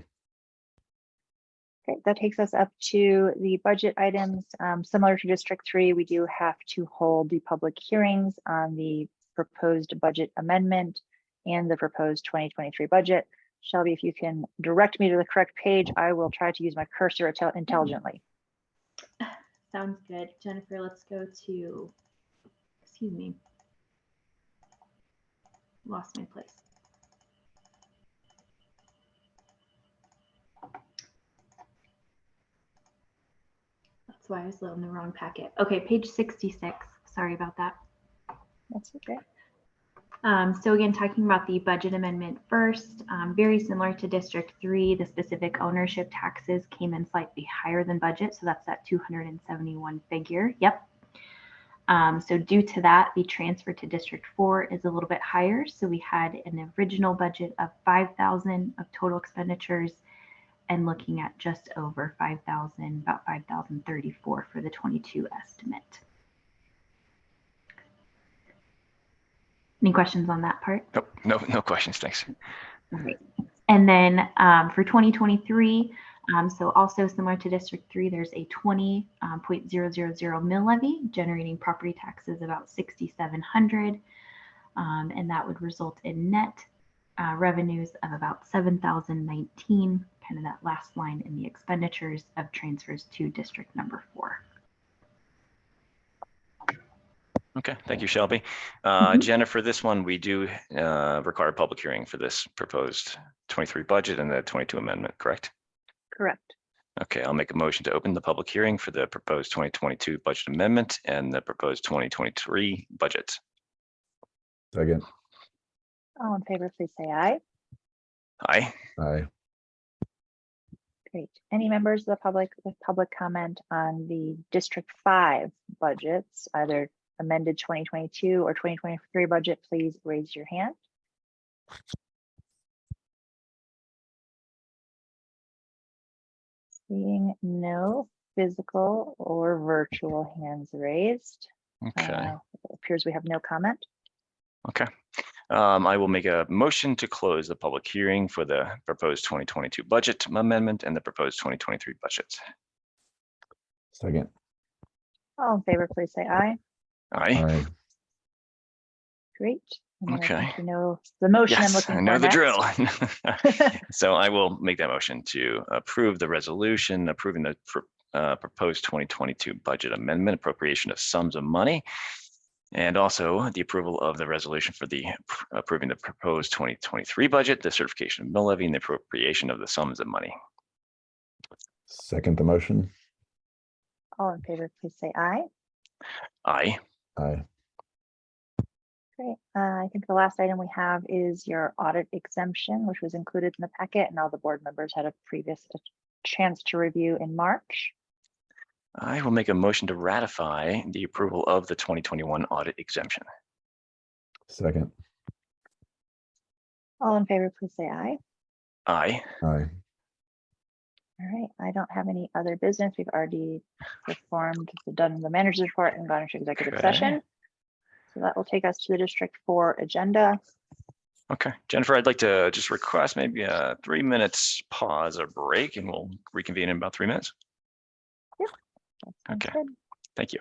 Okay, that takes us up to the budget items. Similar to District 3, we do have to hold the public hearings on the proposed budget amendment and the proposed 2023 budget. Shelby, if you can direct me to the correct page, I will try to use my cursor intelligently. Sounds good. Jennifer, let's go to, excuse me, lost my place. That's why I was in the wrong packet. Okay, page 66. Sorry about that. That's okay. So again, talking about the budget amendment first, very similar to District 3, the specific ownership taxes came in slightly higher than budget. So that's that 271 figure. Yep. So due to that, the transfer to District 4 is a little bit higher. So we had an original budget of 5,000 of total expenditures and looking at just over 5,000, about 5,034 for the 22 estimate. Any questions on that part? Nope, no questions, thanks. All right. And then for 2023, so also similar to District 3, there's a 20.000 mill levy generating property taxes about 6,700, and that would result in net revenues of about 7,019, kind of that last line in the expenditures of transfers to District number 4. Okay, thank you, Shelby. Jennifer, this one, we do require a public hearing for this proposed 23 budget and the 22 amendment, correct? Correct. Okay, I'll make a motion to open the public hearing for the proposed 2022 budget amendment and the proposed 2023 budget. Second. All in favor, please say aye. Aye. Aye. Great. Any members of the public with public comment on the District 5 budgets, either amended 2022 or 2023 budget, please raise your hand. Seeing no physical or virtual hands raised, Okay, it appears we have no comment. okay. I will make a motion to close the public hearing for the proposed 2022 budget amendment and the proposed 2023 budget. Second. All in favor, please say aye. Aye. Aye. Great. And then I Okay. think you know the motion I'm Yes, looking I for know the next. drill. So I will make that motion to approve the resolution approving the proposed 2022 budget amendment appropriation of sums of money, and also the approval of the resolution for the approving the proposed 2023 budget, the certification of mill levy, and the appropriation of the sums of money. Second the motion. All in favor, please say aye. Aye. Aye. Great. I think the last item we have is your audit exemption, which was included in the packet, and all the board members had a previous chance to review in March. I will make a motion to ratify the approval of the 2021 audit exemption. Second. All in favor, please say aye. Aye. Aye. All right. I don't have any other business. We've already done the manager's report and gone into executive Okay. session. So that will take us to the District 4 agenda. Okay, Jennifer, I'd like to just request maybe a 3 minutes pause or break, and we'll reconvene in about 3 minutes. That sounds Okay. good. Thank you.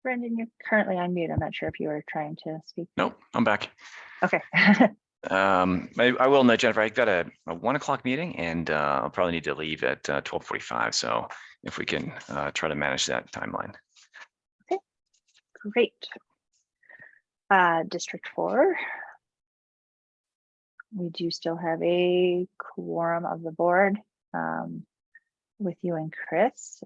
Brendan, you're currently on mute. I'm not sure if you were trying to speak. Nope, I'm back. Okay. I will note, Jennifer, I got a 1 o'clock meeting and I'll probably need to leave at 12:45. So if we can try to manage that timeline. Great. District 4. We do still have a quorum of the board with you and Chris.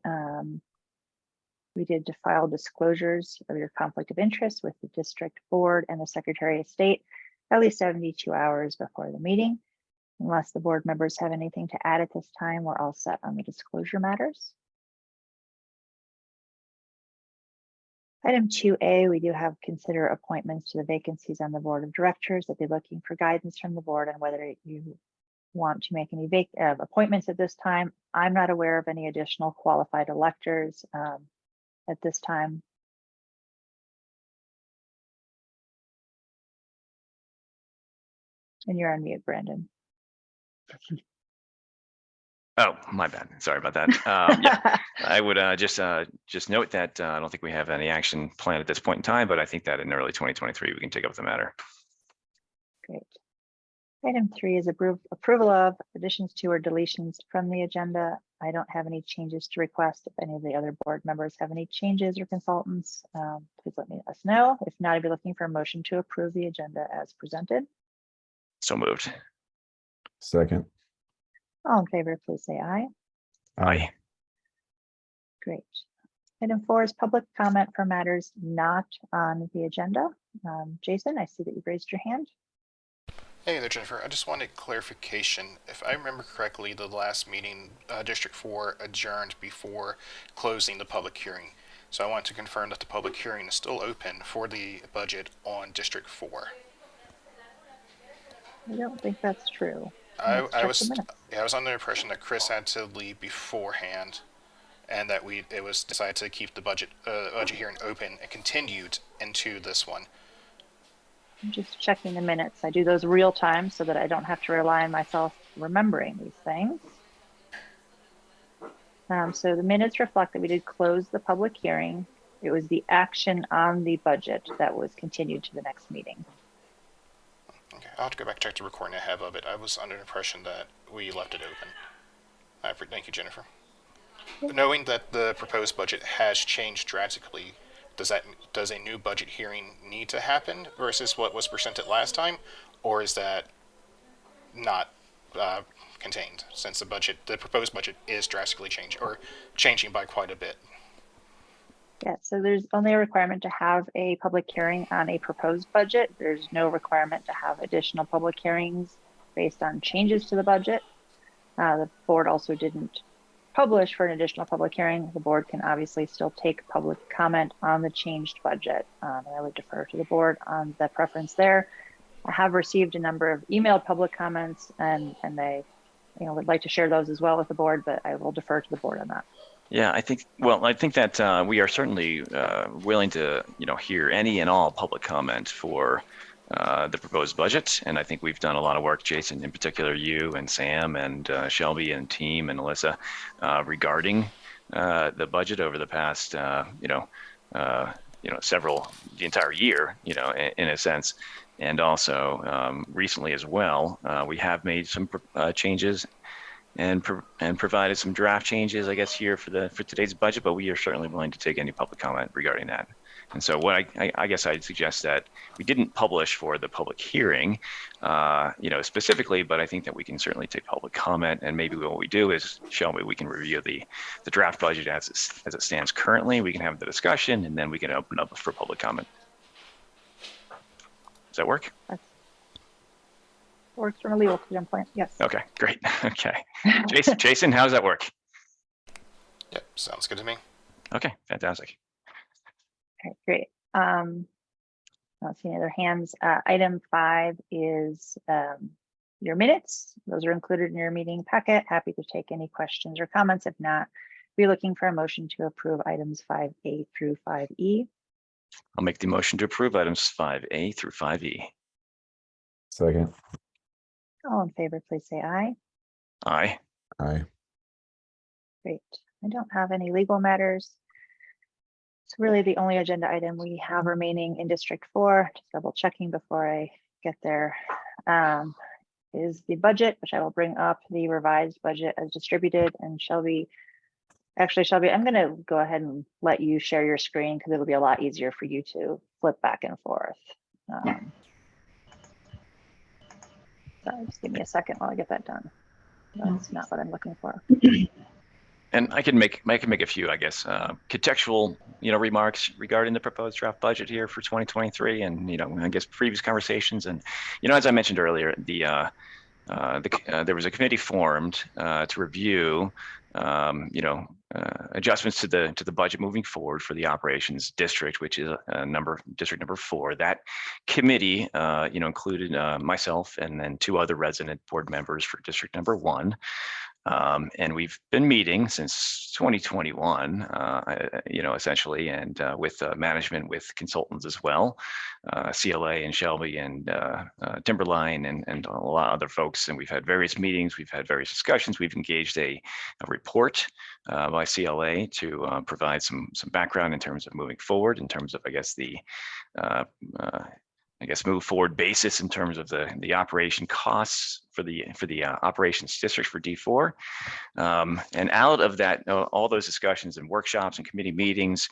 We did to file disclosures of your conflict of interest with the district board and the Secretary of State at least 72 hours before the meeting. Unless the board members have anything to add at this time, we're all set on the disclosure matters. Item 2A, we do have consider appointments to the vacancies on the board of directors. I'd be looking for guidance from the board on whether you want to make any appointments at this time. I'm not aware of any additional qualified electors at this time. And you're on mute, Brandon. Oh, my bad. Sorry about that. Yeah, I would just note that I don't think we have any action planned at this point in time, but I think that in early 2023 we can take up the matter. Great. Item 3 is approval of additions to or deletions from the agenda. I don't have any changes to request. If any of the other board members have any changes or consultants, please let us know. If not, I'd be looking for a motion to approve the agenda as presented. So moved. Second. All in favor, please say aye. Aye. Great. Item 4 is public comment for matters not on the agenda. Jason, I see that you've raised your hand. Hey there, Jennifer. I just wanted clarification. If I remember correctly, the last meeting, District 4 adjourned before closing the public hearing. So I want to confirm that the public hearing is still open for the budget on District 4. I don't think that's true. I Let's check the minutes. I was under the impression that Chris had to leave beforehand, and that it was decided to keep the budget hearing open and continued into this one. I'm just checking the minutes. I do those real time so that I don't have to rely on myself remembering these things. So the minutes reflect that we did close the public hearing. It was the action on the budget that was continued to the next meeting. Okay, I'll have to go back and check the recording I have of it. I was under the impression that we left it open. Thank you, Jennifer. Knowing that the proposed budget has changed drastically, does a new budget hearing need to happen versus what was presented last time, or is that not contained since the proposed budget is drastically changing by quite a bit? Yeah, so there's only a requirement to have a public hearing on a proposed budget. There's no requirement to have additional public hearings based on changes to the budget. The board also didn't publish for an additional public hearing. The board can obviously still take public comment on the changed budget. And I would defer to the board on the preference there. I have received a number of emailed public comments and they would like to share those as well with the board, but I will defer to the board on that. Yeah, I think that we are certainly willing to, hear any and all public comment for the proposed budget. And I think we've done a lot of work, Jason, in particular, you and Sam and Shelby and team and Alyssa regarding the budget over the past, the entire year, in a sense. And also recently as well, we have made some changes and provided some draft changes, I guess, here for today's budget, but we are certainly willing to take any public comment regarding that. And so what I guess I'd suggest that we didn't publish for the public hearing, specifically, but I think that we can certainly take public comment, and maybe what we do is, Shelby, we can review the draft budget as it stands currently. We can have the discussion, and then we can open up for public comment. Does that work? Works from a legal standpoint, yes. Okay, great. Okay. Jason, how does that work? Yep, sounds good to me. Okay, fantastic. Okay, great. I don't see any other hands. Item 5 is your minutes. Those are included in your meeting packet. Happy to take any questions or comments. If not, we're looking for a motion to approve items 5A through 5E. I'll make the motion to approve items 5A through 5E. Second. All in favor, please say aye. Aye. Aye. Great. I don't have any legal matters. So really the only agenda item we have remaining in District 4, just double checking before I get there, is the budget, which I will bring up, the revised budget as distributed. And Shelby, I'm going to go ahead and let you share your screen because it'll be a lot easier for you to flip back and forth. Sorry, just give me a second while I get that done. That's not what I'm looking for. And I can make a few, I guess, contextual, remarks regarding the proposed draft budget here for 2023, and I guess previous conversations. And as I mentioned earlier, there was a committee formed to review, adjustments to the budget moving forward for the operations district, which is district number 4. That committee, included myself and then 2 other resident board members for district number 1. And we've been meeting since 2021, essentially, and with management, with consultants as well, CLA and Shelby and Timberline and a lot of other folks. And we've had various meetings, we've had various discussions. We've engaged a report by CLA to provide some background in terms of moving forward, in terms of, I guess, the move forward basis in terms of the operation costs for the operations district for D4. And out of that, all those discussions and workshops and committee meetings,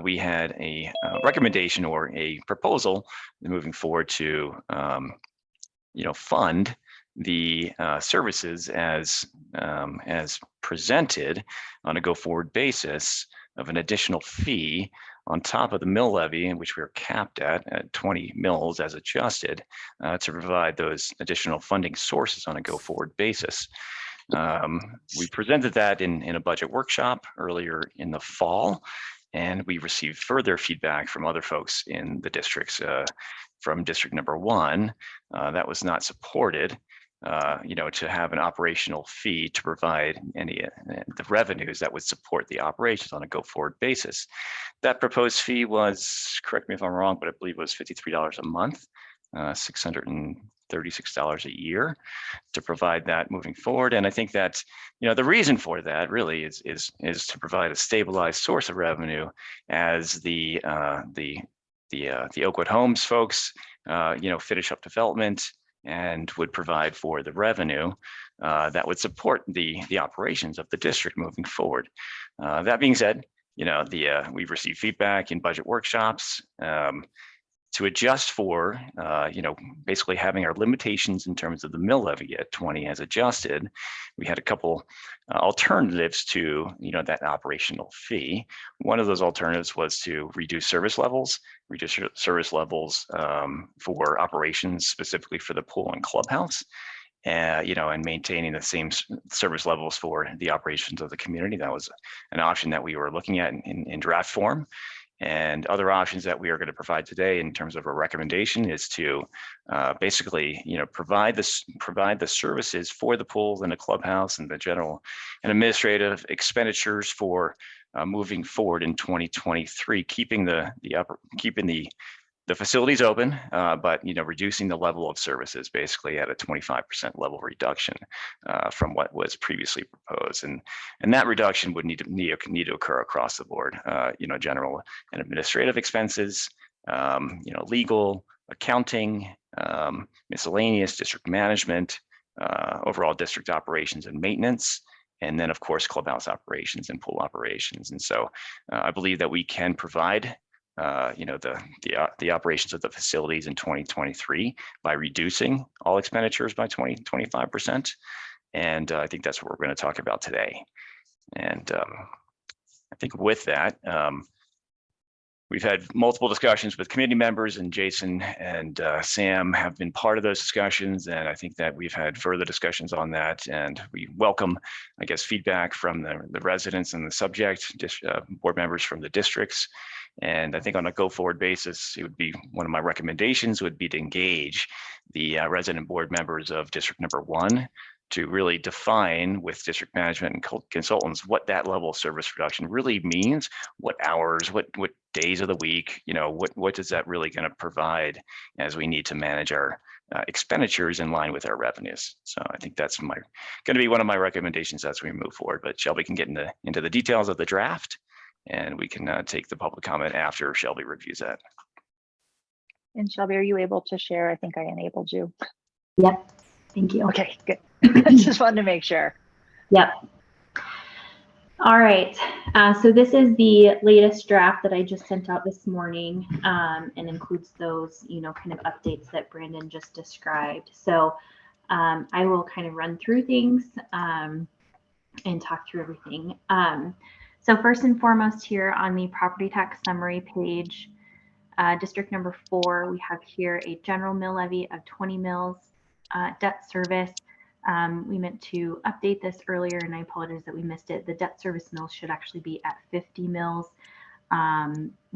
we had a recommendation or a proposal moving forward to, fund the services as presented on a go forward basis of an additional fee on top of the mill levy, in which we are capped at 20 mills as adjusted, to provide those additional funding sources on a go forward basis. We presented that in a budget workshop earlier in the fall, and we received further feedback from other folks in the districts. From district number 1, that was not supported. To have an operational fee to provide any the revenues that would support the operations on a go forward basis. That proposed fee was, correct me if I'm wrong, but I believe it was $53 a month, $636 a year to provide that moving forward. And I think that, the reason for that really is to provide a stabilized source of revenue as the Oakwood Homes folks, finish up development and would provide for the revenue that would support the operations of the district moving forward. That being said, we've received feedback in budget workshops to adjust for, basically having our limitations in terms of the mill levy at 20 as adjusted. We had a couple alternatives to, that operational fee. One of those alternatives was to reduce service levels for operations specifically for the pool and clubhouse, and maintaining the same service levels for the operations of the community. That was an option that we were looking at in draft form. And other options that we are going to provide today in terms of a recommendation is to basically, provide the services for the pools and the clubhouse and the general and administrative expenditures for moving forward in 2023, keeping the facilities open, but reducing the level of services basically at a 25% level reduction from what was previously proposed, and that reduction would need to occur across the board. General and administrative expenses, legal, accounting, miscellaneous, district management, overall district operations and maintenance, and then of course clubhouse operations and pool operations. And so I believe that we can provide the operations of the facilities in 2023 by reducing all expenditures by 25%. And I think that's what we're going to talk about today. And I think with that, we've had multiple discussions with committee members, and Jason and Sam have been part of those discussions. And I think that we've had further discussions on that. And we welcome, I guess, feedback from the residents and the subject, board members from the districts. And I think on a go forward basis, it would be one of my recommendations would be to engage the resident board members of district number 1 to really define with district management and consultants what that level of service reduction really means, what hours, what days of the week, what does that really going to provide as we need to manage our expenditures in line with our revenues. So I think that's going to be one of my recommendations as we move forward, but Shelby can get into the details of the draft and we can take the public comment after Shelby reviews that. And Shelby, are you able to share? I think I enabled you. Yep. Thank you. Okay, good. I just wanted to make sure. Yep. All right. So this is the latest draft that I just sent out this morning, and includes those, kind of updates that Brandon just described. So I will kind of run through things and talk through everything. So first and foremost here on the property tax summary page, district number 4, we have here a general mill levy of 20 mills, debt service. We meant to update this earlier, and I apologize that we missed it. The debt service mills should actually be at 50 mills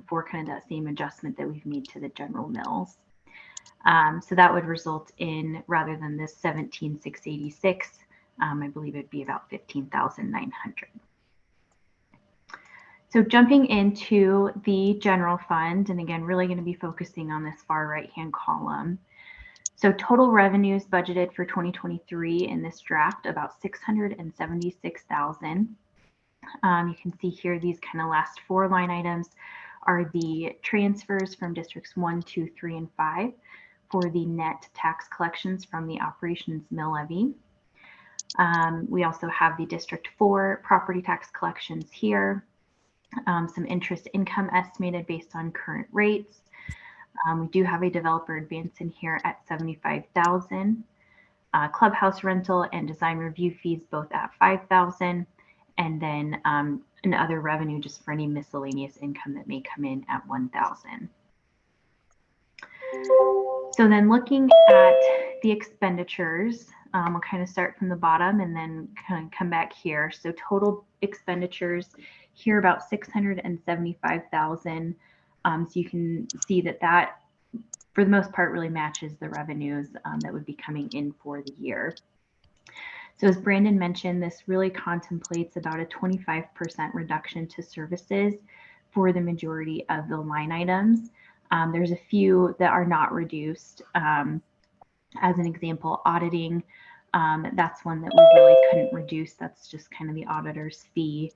for kind of that same adjustment that we've made to the general mills. So that would result in, rather than this 17,686, I believe it'd be about 15,900. So jumping into the general fund, and again, really going to be focusing on this far right-hand column. So total revenues budgeted for 2023 in this draft, about 676,000. You can see here, these kind of last 4 line items are the transfers from districts 1, 2, 3, and 5 for the net tax collections from the operations mill levy. We also have the district 4 property tax collections here. Some interest income estimated based on current rates. We do have a developer advance in here at 75,000. Clubhouse rental and design review fees both at 5,000, and then an other revenue just for any miscellaneous income that may come in at 1,000. So then looking at the expenditures, we'll kind of start from the bottom and then kind of come back here. So total expenditures here about 675,000. So you can see that for the most part really matches the revenues that would be coming in for the year. So as Brandon mentioned, this really contemplates about a 25% reduction to services for the majority of the line items. There's a few that are not reduced. As an example, auditing, that's one that we really couldn't reduce. That's just kind of the auditor's fee.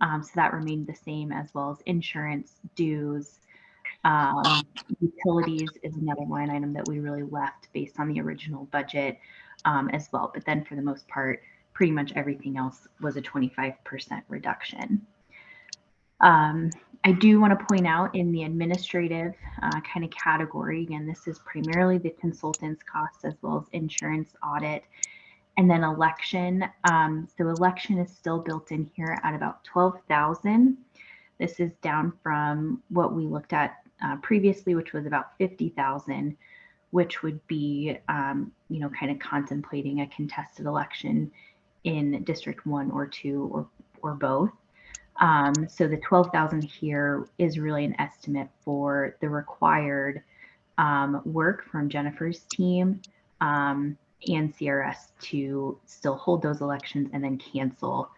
So that remained the same, as well as insurance, dues. Utilities is another line item that we really left based on the original budget as well. But then for the most part, pretty much everything else was a 25% reduction. I do want to point out in the administrative kind of category, again, this is primarily the consultants costs as well as insurance, audit, and then election. So election is still built in here at about 12,000. This is down from what we looked at previously, which was about 50,000, which would be, kind of contemplating a contested election in District 1 or 2 or both. So the 12,000 here is really an estimate for the required work from Jennifer's team and CRS to still hold those elections and then cancel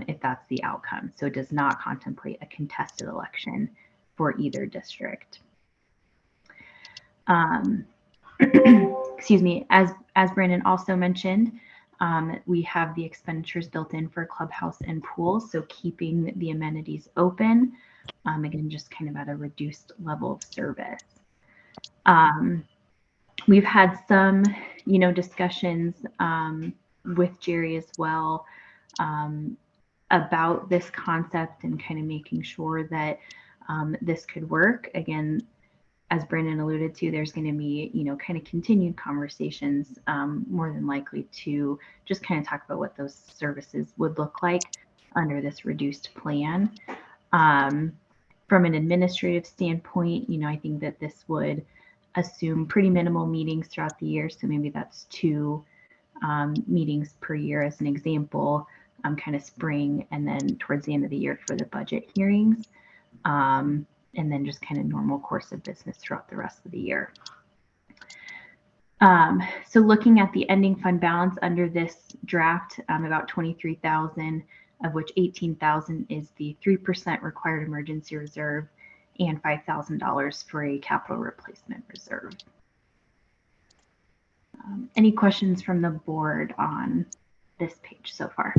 if that's the outcome. So it does not contemplate a contested election for either district. Excuse me, as Brandon also mentioned, we have the expenditures built in for clubhouse and pool, so keeping the amenities open, again, just kind of at a reduced level of service. We've had some, discussions with Jerry as well about this concept and kind of making sure that this could work. Again, as Brandon alluded to, there's going to be, kind of continued conversations, more than likely to just kind of talk about what those services would look like under this reduced plan. From an administrative standpoint, I think that this would assume pretty minimal meetings throughout the year. So maybe that's 2 meetings per year as an example, kind of spring and then towards the end of the year for the budget hearings. And then just kind of normal course of business throughout the rest of the year. So looking at the ending fund balance under this draft, about 23,000, of which 18,000 is the 3% required emergency reserve and $5,000 for a capital replacement reserve. Any questions from the board on this page so far?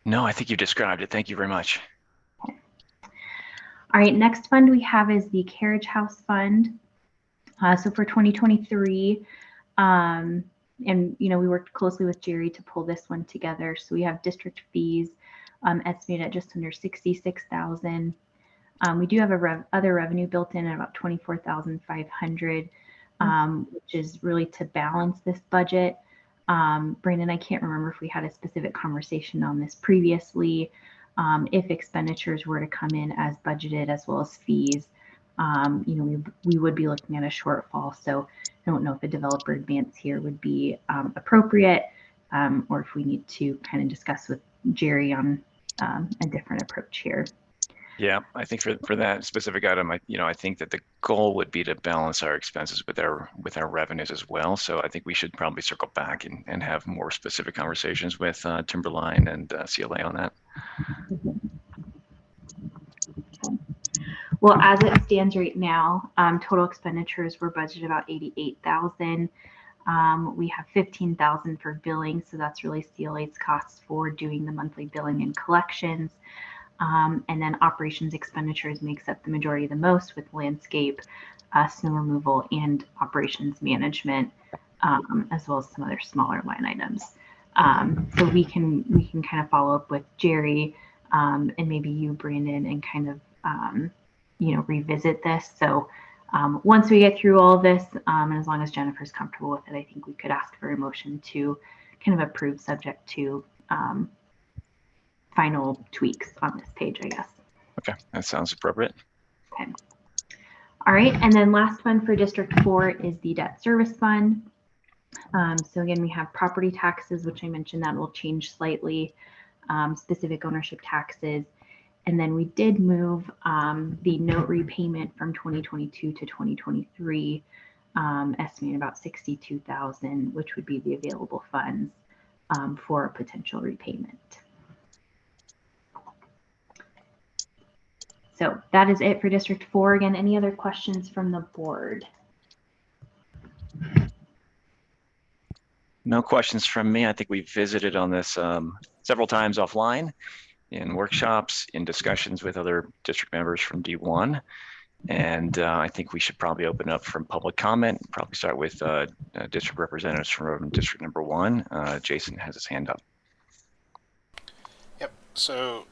No, I think you described it. Thank you very much. All right, next fund we have is the Carriage House Fund. So for 2023, and we worked closely with Jerry to pull this one together. So we have district fees estimated at just under 66,000. We do have other revenue built in at about 24,500, which is really to balance this budget. Brandon, I can't remember if we had a specific conversation on this previously. If expenditures were to come in as budgeted, as well as fees, we would be looking at a shortfall. So I don't know if a developer advance here would be appropriate, or if we need to kind of discuss with Jerry on a different approach here. Yeah, I think for that specific item, I think that the goal would be to balance our expenses with our revenues as well. So I think we should probably circle back and have more specific conversations with Timberline and CLA on that. Well, as it stands right now, total expenditures were budgeted about 88,000. We have 15,000 for billing, so that's really CLA's costs for doing the monthly billing and collections. And then operations expenditures makes up the majority of the most, with landscape, snow removal, and operations management, as well as some other smaller line items. So we can kind of follow up with Jerry and maybe you, Brandon, and kind of revisit this. So once we get through all of this, and as long as Jennifer's comfortable with it, I think we could ask for a motion to kind of approve, subject to final tweaks on this page, I guess. Okay, that sounds appropriate. Okay. All right, and then last one for District 4 is the debt service fund. So again, we have property taxes, which I mentioned that will change slightly, specific ownership taxes. And then we did move the note repayment from 2022 to 2023, estimating about 62,000, which would be the available funds for a potential repayment. So that is it for District 4. Again, any other questions from the board? No questions from me. I think we visited on this several times offline, in workshops, in discussions with other district members from D1. And I think we should probably open up from public comment, probably start with district representatives from district number 1. Jason has his hand up. Yep, so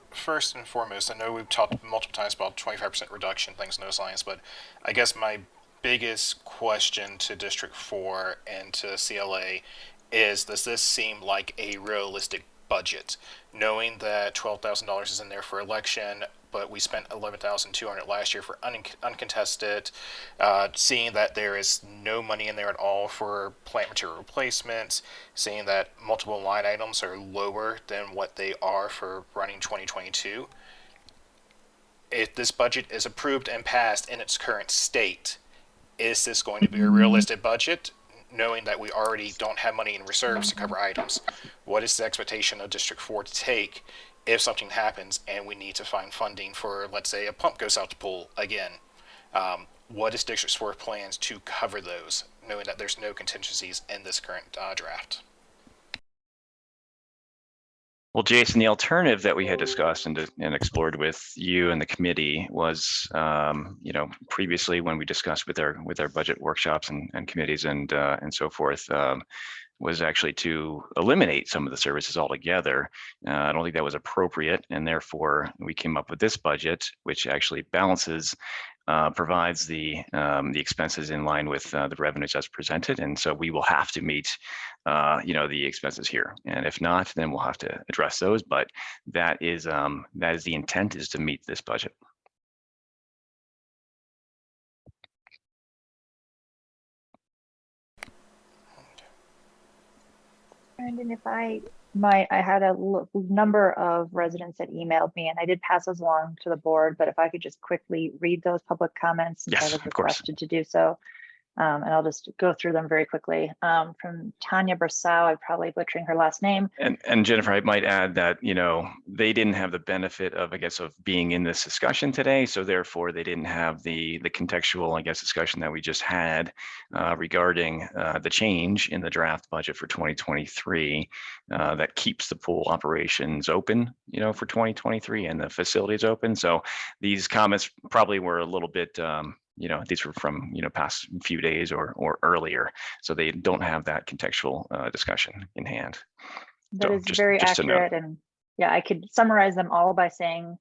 first and foremost, I know we've talked multiple times about 25% reduction, things no science, but I guess my biggest question to District 4 and to CLA is, does this seem like a realistic budget? Knowing that $12,000 is in there for election, but we spent $11,200 last year for uncontested, seeing that there is no money in there at all for plant material replacements, seeing that multiple line items are lower than what they are for running 2022. If this budget is approved and passed in its current state, is this going to be a realistic budget, knowing that we already don't have money in reserves to cover items? What is the expectation of District 4 to take if something happens and we need to find funding for, let's say, a pump goes out to pool again? What is District 4 plans to cover those, knowing that there's no contingencies in this current draft? Well, Jason, the alternative that we had discussed and explored with you and the committee was, previously when we discussed with our budget workshops and committees and so forth, was actually to eliminate some of the services altogether. I don't think that was appropriate, and therefore we came up with this budget, which actually balances, provides the expenses in line with the revenues as presented, and so we will have to meet, the expenses here. And if not, then we'll have to address those. But that is the intent, is to meet this budget. Brandon, if I had a number of residents that emailed me, and I did pass those along to the board, but if I could just quickly read those public comments, since Yes, I was of course. requested to do so. And I'll just go through them very quickly. From Tanya Brasau, I'm probably butchering her last name. And Jennifer, I might add that, they didn't have the benefit of, I guess, of being in this discussion today. So therefore they didn't have the contextual, I guess, discussion that we just had regarding the change in the draft budget for 2023 that keeps the pool operations open, for 2023 and the facilities open. So these comments probably were a little bit, these were from, past few days or earlier. So they don't have that contextual discussion in hand. That So is very just a note. accurate. And yeah, I could summarize them all by saying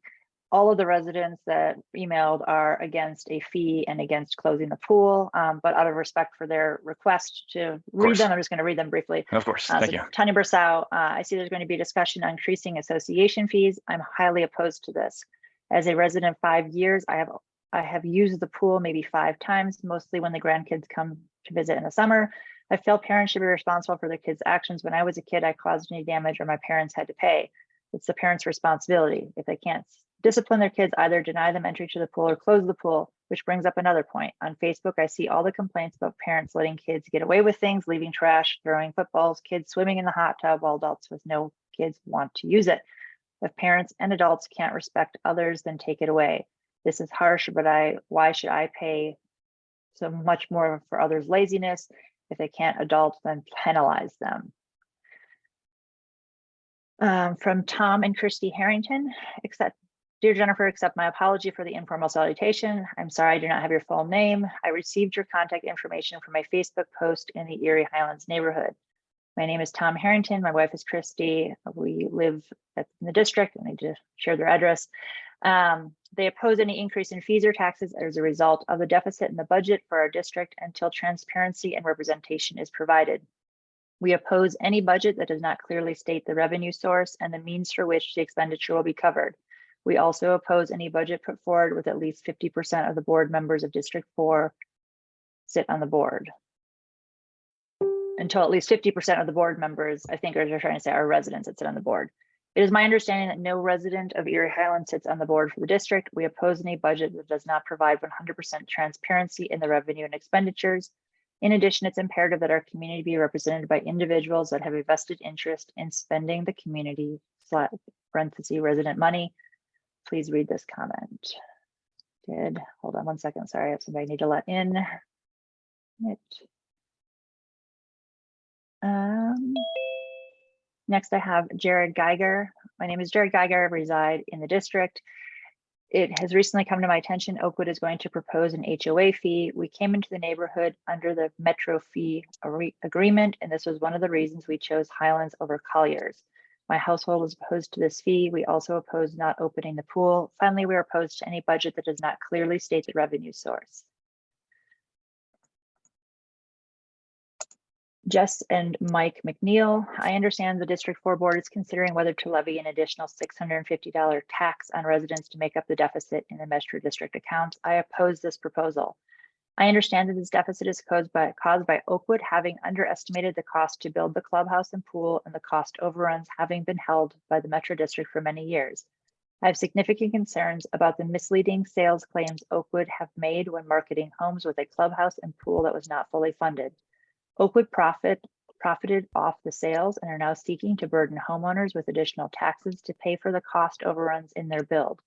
all of the residents that emailed are against a fee and against closing the pool. But out of respect for their request to read them, I'm just going to read them briefly. Of course, thank you. Tanya Brasau, I see there's going to be a discussion on increasing association fees. I'm highly opposed to this. As a resident 5 years, I have used the pool maybe 5 times, mostly when the grandkids come to visit in the summer. I feel parents should be responsible for their kids' actions. When I was a kid, I caused any damage or my parents had to pay. It's the parents' responsibility. If they can't discipline their kids, either deny them entry to the pool or close the pool, which brings up another point. On Facebook, I see all the complaints about parents letting kids get away with things, leaving trash, throwing footballs, kids swimming in the hot tub while adults with no kids want to use it. If parents and adults can't respect others, then take it away. This is harsh, but why should I pay so much more for others' laziness? If they can't adult, then penalize them. From Tom and Christy Harrington, dear Jennifer, accept my apology for the informal salutation. I'm sorry I do not have your full name. I received your contact information from my Facebook post in the Erie Highlands neighborhood. My name is Tom Harrington. My wife is Christy. We live in the district. I need to share their address. They oppose any increase in fees or taxes as a result of the deficit in the budget for our district until transparency and representation is provided. We oppose any budget that does not clearly state the revenue source and the means for which the expenditure will be covered. We also oppose any budget put forward with at least 50% of the board members of District 4 sit on the board. Until at least 50% of the board members, I think, are trying to say our residents that sit on the board. It is my understanding that no resident of Erie Highlands sits on the board for the district. We oppose any budget that does not provide 100% transparency in the revenue and expenditures. In addition, it's imperative that our community be represented by individuals that have a vested interest in spending the community (resident money). Please read this comment. Hold on one second. Sorry, I have somebody I need to let in. Next, I have Jared Geiger. My name is Jared Geiger. I reside in the district. It has recently come to my attention Oakwood is going to propose an HOA fee. We came into the neighborhood under the Metro fee agreement, and this was one of the reasons we chose Highlands over Colliers. My household is opposed to this fee. We also oppose not opening the pool. Finally, we are opposed to any budget that does not clearly state the revenue source. Jess and Mike McNeil, I understand the District 4 board is considering whether to levy an additional $650 tax on residents to make up the deficit in the Metro District accounts. I oppose this proposal. I understand that this deficit is caused by Oakwood having underestimated the cost to build the clubhouse and pool and the cost overruns having been held by the Metro District for many years. I have significant concerns about the misleading sales claims Oakwood have made when marketing homes with a clubhouse and pool that was not fully funded. Oakwood profited off the sales and are now seeking to burden homeowners with additional taxes to pay for the cost overruns in their build.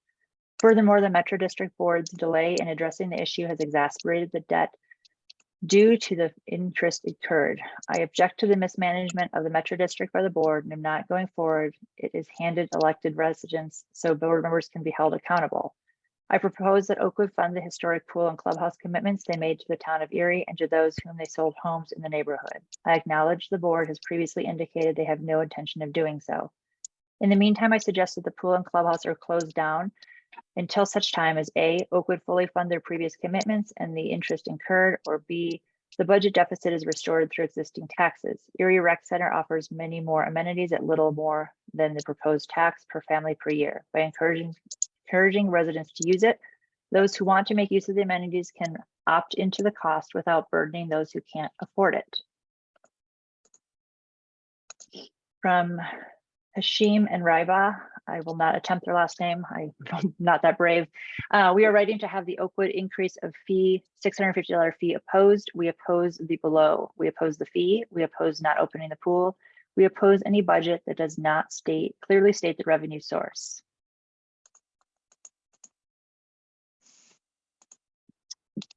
Furthermore, the Metro District Board's delay in addressing the issue has exacerbated the debt due to the interest incurred. I object to the mismanagement of the Metro District by the board and am not going forward. It is handed elected residents so board members can be held accountable. I propose that Oakwood fund the historic pool and clubhouse commitments they made to the town of Erie and to those whom they sold homes in the neighborhood. I acknowledge the board has previously indicated they have no intention of doing so. In the meantime, I suggest that the pool and clubhouse are closed down until such time as A, Oakwood fully fund their previous commitments and the interest incurred, or B, the budget deficit is restored through existing taxes. Erie Rec Center offers many more amenities at little more than the proposed tax per family per year. By encouraging residents to use it, those who want to make use of the amenities can opt into the cost without burdening those who can't afford it. From Hashim and Raiba. I will not attempt their last name. I'm not that brave. We are writing to have the Oakwood increase of fee, $650 fee opposed. We oppose the below. We oppose the fee. We oppose not opening the pool. We oppose any budget that does not clearly state the revenue source.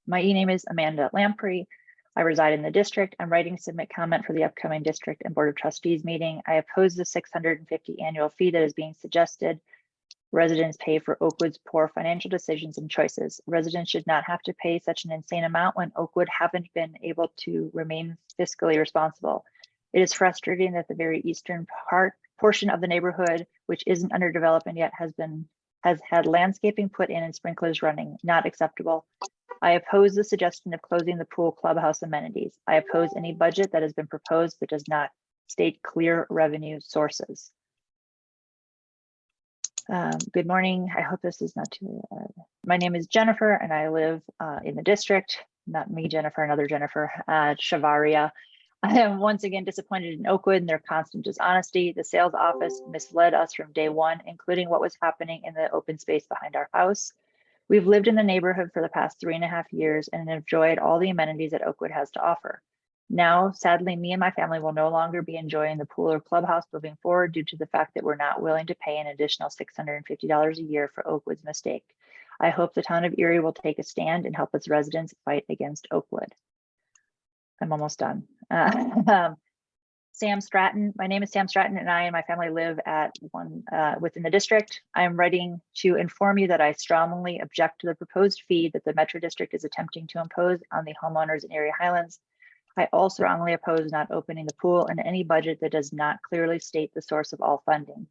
My e-name is Amanda Lamprey. I reside in the district. I'm writing submit comment for the upcoming district and board of trustees meeting. I oppose the $650 annual fee that is being suggested. Residents pay for Oakwood's poor financial decisions and choices. Residents should not have to pay such an insane amount when Oakwood haven't been able to remain fiscally responsible. It is frustrating that the very eastern portion of the neighborhood, which isn't under development yet, has had landscaping put in and sprinklers running. Not acceptable. I oppose the suggestion of closing the pool clubhouse amenities. I oppose any budget that has been proposed that does not state clear revenue sources. Good morning. I hope this is not too. My name is Jennifer, and I live in the district. Not me, Jennifer, another Jennifer, Shavaria. I am once again disappointed in Oakwood and their constant dishonesty. The sales office misled us from day one, including what was happening in the open space behind our house. We've lived in the neighborhood for the past 3.5 years and enjoyed all the amenities that Oakwood has to offer. Now, sadly, me and my family will no longer be enjoying the pool or clubhouse moving forward due to the fact that we're not willing to pay an additional $650 a year for Oakwood's mistake. I hope the town of Erie will take a stand and help its residents fight against Oakwood. I'm almost done. Sam Stratton. My name is Sam Stratton, and I and my family live at within the district. I am writing to inform you that I strongly object to the proposed fee that the Metro District is attempting to impose on the homeowners in Erie Highlands. I also strongly oppose not opening the pool in any budget that does not clearly state the source of all funding.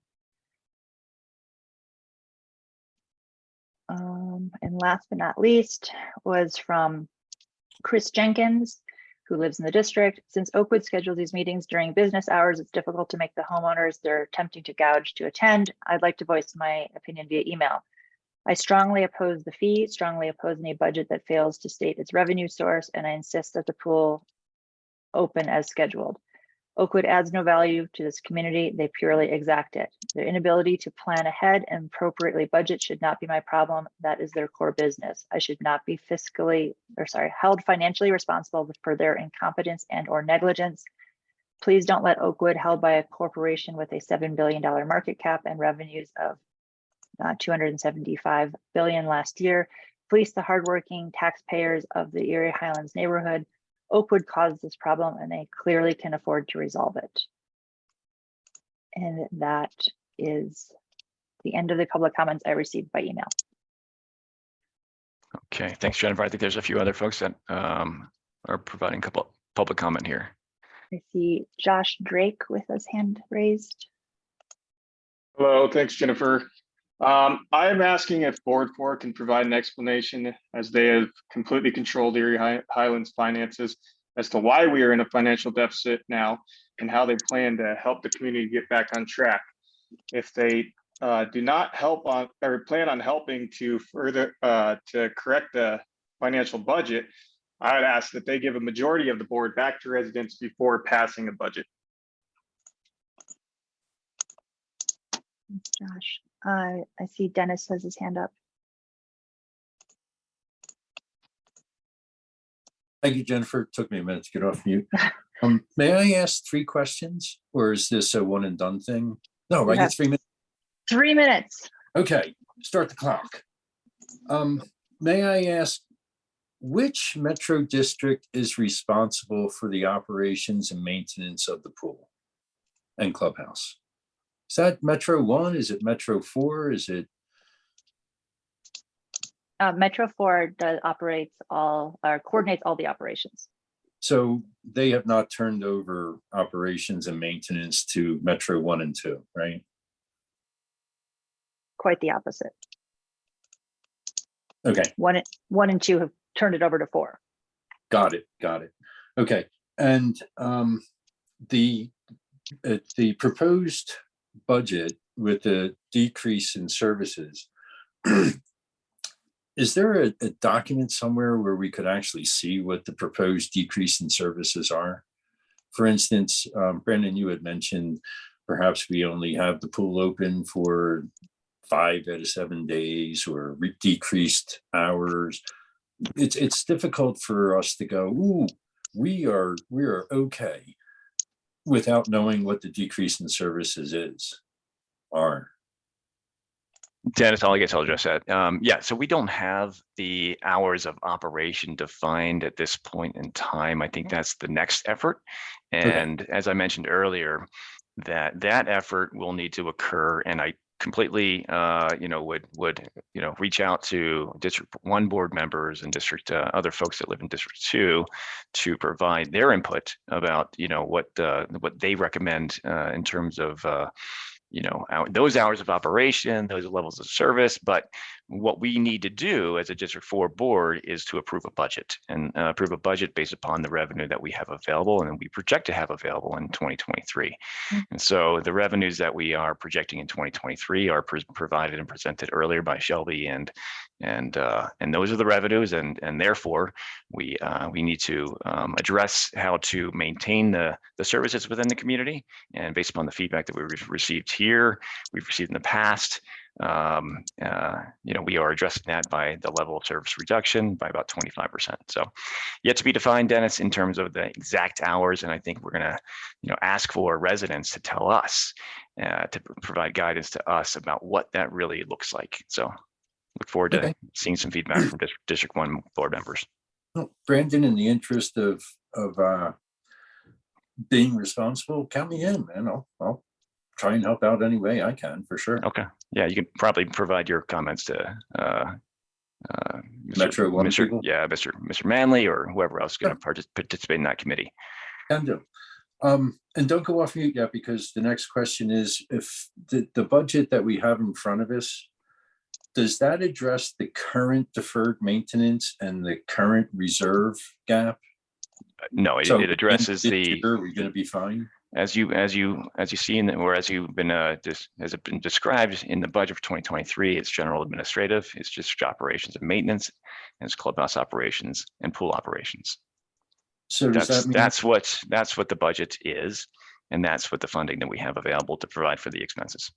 And last but not least was from Chris Jenkins, who lives in the district. Since Oakwood schedules these meetings during business hours, it's difficult to make the homeowners they're attempting to gouge to attend. I'd like to voice my opinion via email. I strongly oppose the fee, strongly oppose any budget that fails to state its revenue source, and I insist that the pool open as scheduled. Oakwood adds no value to this community. They purely exact it. Their inability to plan ahead and appropriately budget should not be my problem. That is their core business. I should not be held financially responsible for their incompetence and or negligence. Please don't let Oakwood, held by a corporation with a $7 billion market cap and revenues of $275 billion last year, fleece the hardworking taxpayers of the Erie Highlands neighborhood. Oakwood caused this problem and they clearly can afford to resolve it. And that is the end of the public comments I received by email. Okay, thanks, Jennifer. I think there's a few other folks that are providing a couple public comment here. I see Josh Drake with his hand raised. Hello, thanks, Jennifer. I'm asking if Board 4 can provide an explanation, as they have completely controlled Erie Highlands finances, as to why we are in a financial deficit now and how they plan to help the community get back on track. If they do not help on or plan on helping to further to correct the financial budget, I would ask that they give a majority of the board back to residents before passing a budget. Thanks, Josh. I see Dennis has his hand up. Thank you, Jennifer. It took me a minute to get off mute. May I ask 3 questions, or is this a one and done thing? No, I get 3 minutes. 3 minutes. Okay, start the clock. May I ask, which Metro District is responsible for the operations and maintenance of the pool and clubhouse? Is that Metro 1? Is it Metro 4? Is it? Metro 4 operates all or coordinates all the operations. So they have not turned over operations and maintenance to Metro 1 and 2, right? Quite the opposite. Okay. 1 and 2 have turned it over to 4. Got it. Okay. And the proposed budget with the decrease in services, is there a document somewhere where we could actually see what the proposed decrease in services are? For instance, Brandon, you had mentioned perhaps we only have the pool open for 5 out of 7 days or decreased hours. It's difficult for us to go, ooh, we are okay, without knowing what the decrease in services are. Dennis, I guess I'll address that. Yeah, so we don't have the hours of operation defined at this point in time. I think that's the next effort. And as I mentioned earlier, that effort will need to occur. And I completely, would reach out to District 1 board members and other folks that live in District 2 to provide their input about, what they recommend in terms of those hours of operation, those levels of service. But what we need to do as a District 4 board is to approve a budget and approve a budget based upon the revenue that we have available and we project to have available in 2023. And so the revenues that we are projecting in 2023 are provided and presented earlier by Shelby, and those are the revenues, and therefore we need to address how to maintain the services within the community. And based upon the feedback that we've received here, we've received in the past, we are addressing that by the level of service reduction by about 25%. So yet to be defined, Dennis, in terms of the exact hours. And I think we're going to, ask for residents to tell us, to provide guidance to us about what that really looks like. So look forward to seeing some feedback from District 1 board members. Well, Brandon, in the interest of being responsible, count me in, man. I'll try and help out any way I can, for sure. Okay. Yeah, you can probably provide your comments to Metro One people? Yeah, Mr. Manley or whoever else is going to participate in that committee. Can do. And don't go off mute yet, because the next question is, if the budget that we have in front of us, does that address the current deferred maintenance and the current reserve gap? No, it addresses Are we going to be fine? As you see or as you've been has it been described in the budget for 2023, it's general administrative, it's district operations and maintenance, and it's clubhouse operations and pool operations. So does that mean that's what the budget is, and that's what the funding that we have available to provide for the expenses.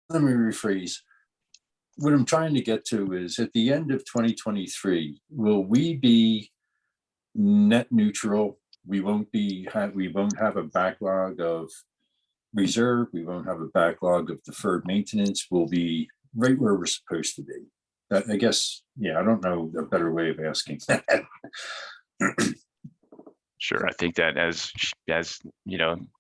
Let me rephrase. What I'm trying to get to is, at the end of 2023, will we be net neutral? We won't have a backlog of reserve. We won't have a backlog of deferred maintenance. We'll be right where we're supposed to be. That, I guess, I don't know a better way of asking that. Sure. I think that as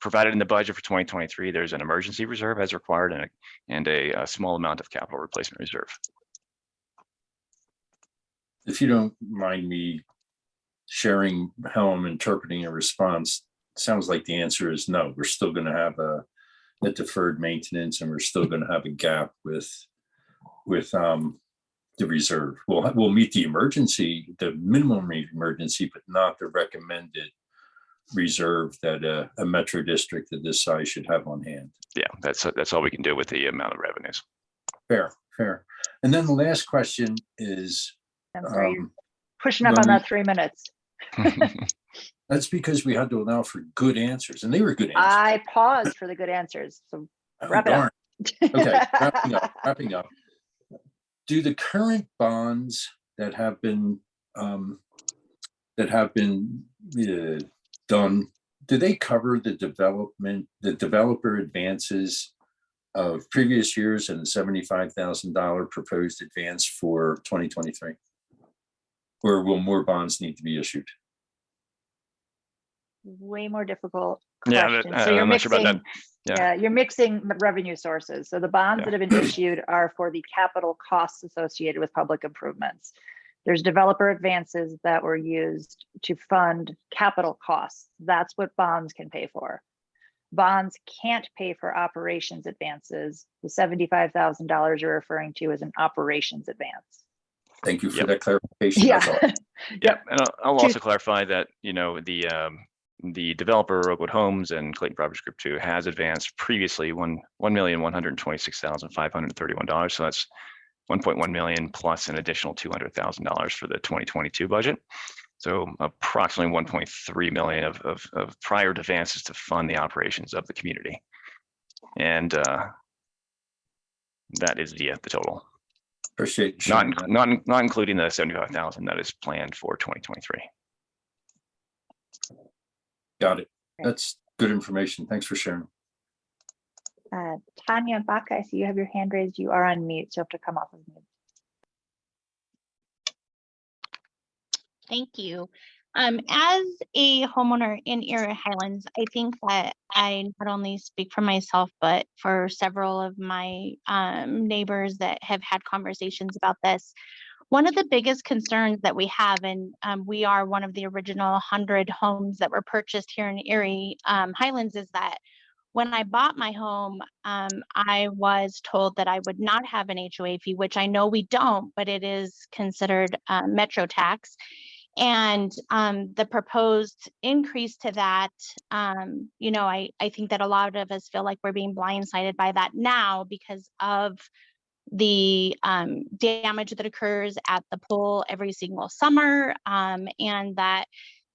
provided in the budget for 2023, there's an emergency reserve as required and a small amount of capital replacement reserve. If you don't mind me sharing how I'm interpreting a response, sounds like the answer is no. We're still going to have a deferred maintenance, and we're still going to have a gap with the reserve. We'll meet the minimum emergency, but not the recommended reserve that a metro district of this size should have on hand. Yeah, that's all we can do with the amount of revenues. Fair. And then the last question is, I'm sorry, you're pushing up on that 3 minutes. That's because we had to allow for good answers, and they were good answers. I paused for the good answers, so wrap it up. Okay, wrapping up. Do the current bonds that have been done, do they cover the developer advances of previous years and the $75,000 proposed advance for 2023? Or will more bonds need to be issued? Way more difficult Yeah, question. So you're I'm not sure about mixing, that. you're mixing revenue sources. So the bonds that have been issued are for the capital costs associated with public improvements. There's developer advances that were used to fund capital costs. That's what bonds can pay for. Bonds can't pay for operations advances. The $75,000 you're referring to is an operations advance. Thank you for that clarification. Yeah. Yeah, and I'll also clarify that the developer Oakwood Homes and Clayton Properties Group 2 has advanced previously $1,126,531. So that's 1.1 million plus an additional $200,000 for the 2022 budget. So approximately 1.3 million of prior advances to fund the operations of the community. And that is the total, Appreciate you sharing that. not including the 75,000 that is planned for 2023. Got it. That's good information. Thanks for sharing. Tanya Baca, I see you have your hand raised. You are on mute, so you have to come off of mute. Thank you. As a homeowner in Erie Highlands, I think that I not only speak for myself, but for several of my neighbors that have had conversations about this. One of the biggest concerns that we have, and we are one of the original 100 homes that were purchased here in Erie Highlands, is that when I bought my home, I was told that I would not have an HOA fee, which I know we don't, but it is considered metro tax. And the proposed increase to that, you know, I think that a lot of us feel like we're being blindsided by that now because of the damage that occurs at the pool every single summer. And that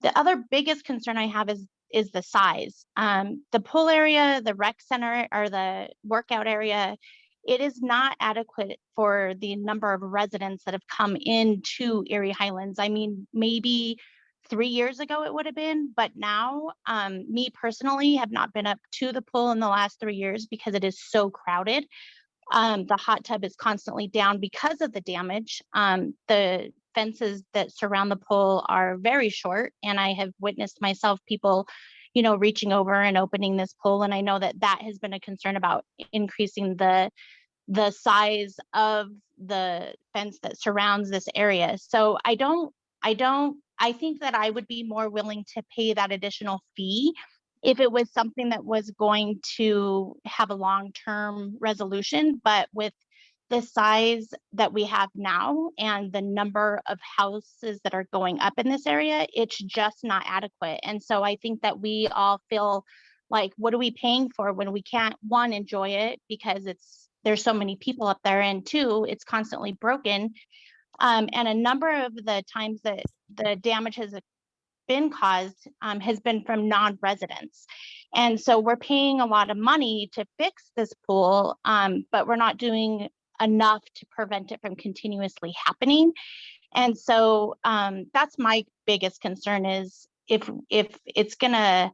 the other biggest concern I have is the size. The pool area, the rec center, or the workout area, it is not adequate for the number of residents that have come into Erie Highlands. I mean, maybe 3 years ago it would have been, but now, me personally have not been up to the pool in the last 3 years because it is so crowded. The hot tub is constantly down because of the damage. The fences that surround the pool are very short, and I have witnessed myself people, you know, reaching over and opening this pool. And I know that that has been a concern about increasing the size of the fence that surrounds this area. So I think that I would be more willing to pay that additional fee if it was something that was going to have a long-term resolution. But with the size that we have now and the number of houses that are going up in this area, it's just not adequate. And so I think that we all feel like, what are we paying for when we can't, one, enjoy it because there's so many people up there, and two, it's constantly broken. And a number of the times that the damage has been caused has been from non-residents. And so we're paying a lot of money to fix this pool, but we're not doing enough to prevent it from continuously happening. And so that's my biggest concern, is if it's gonna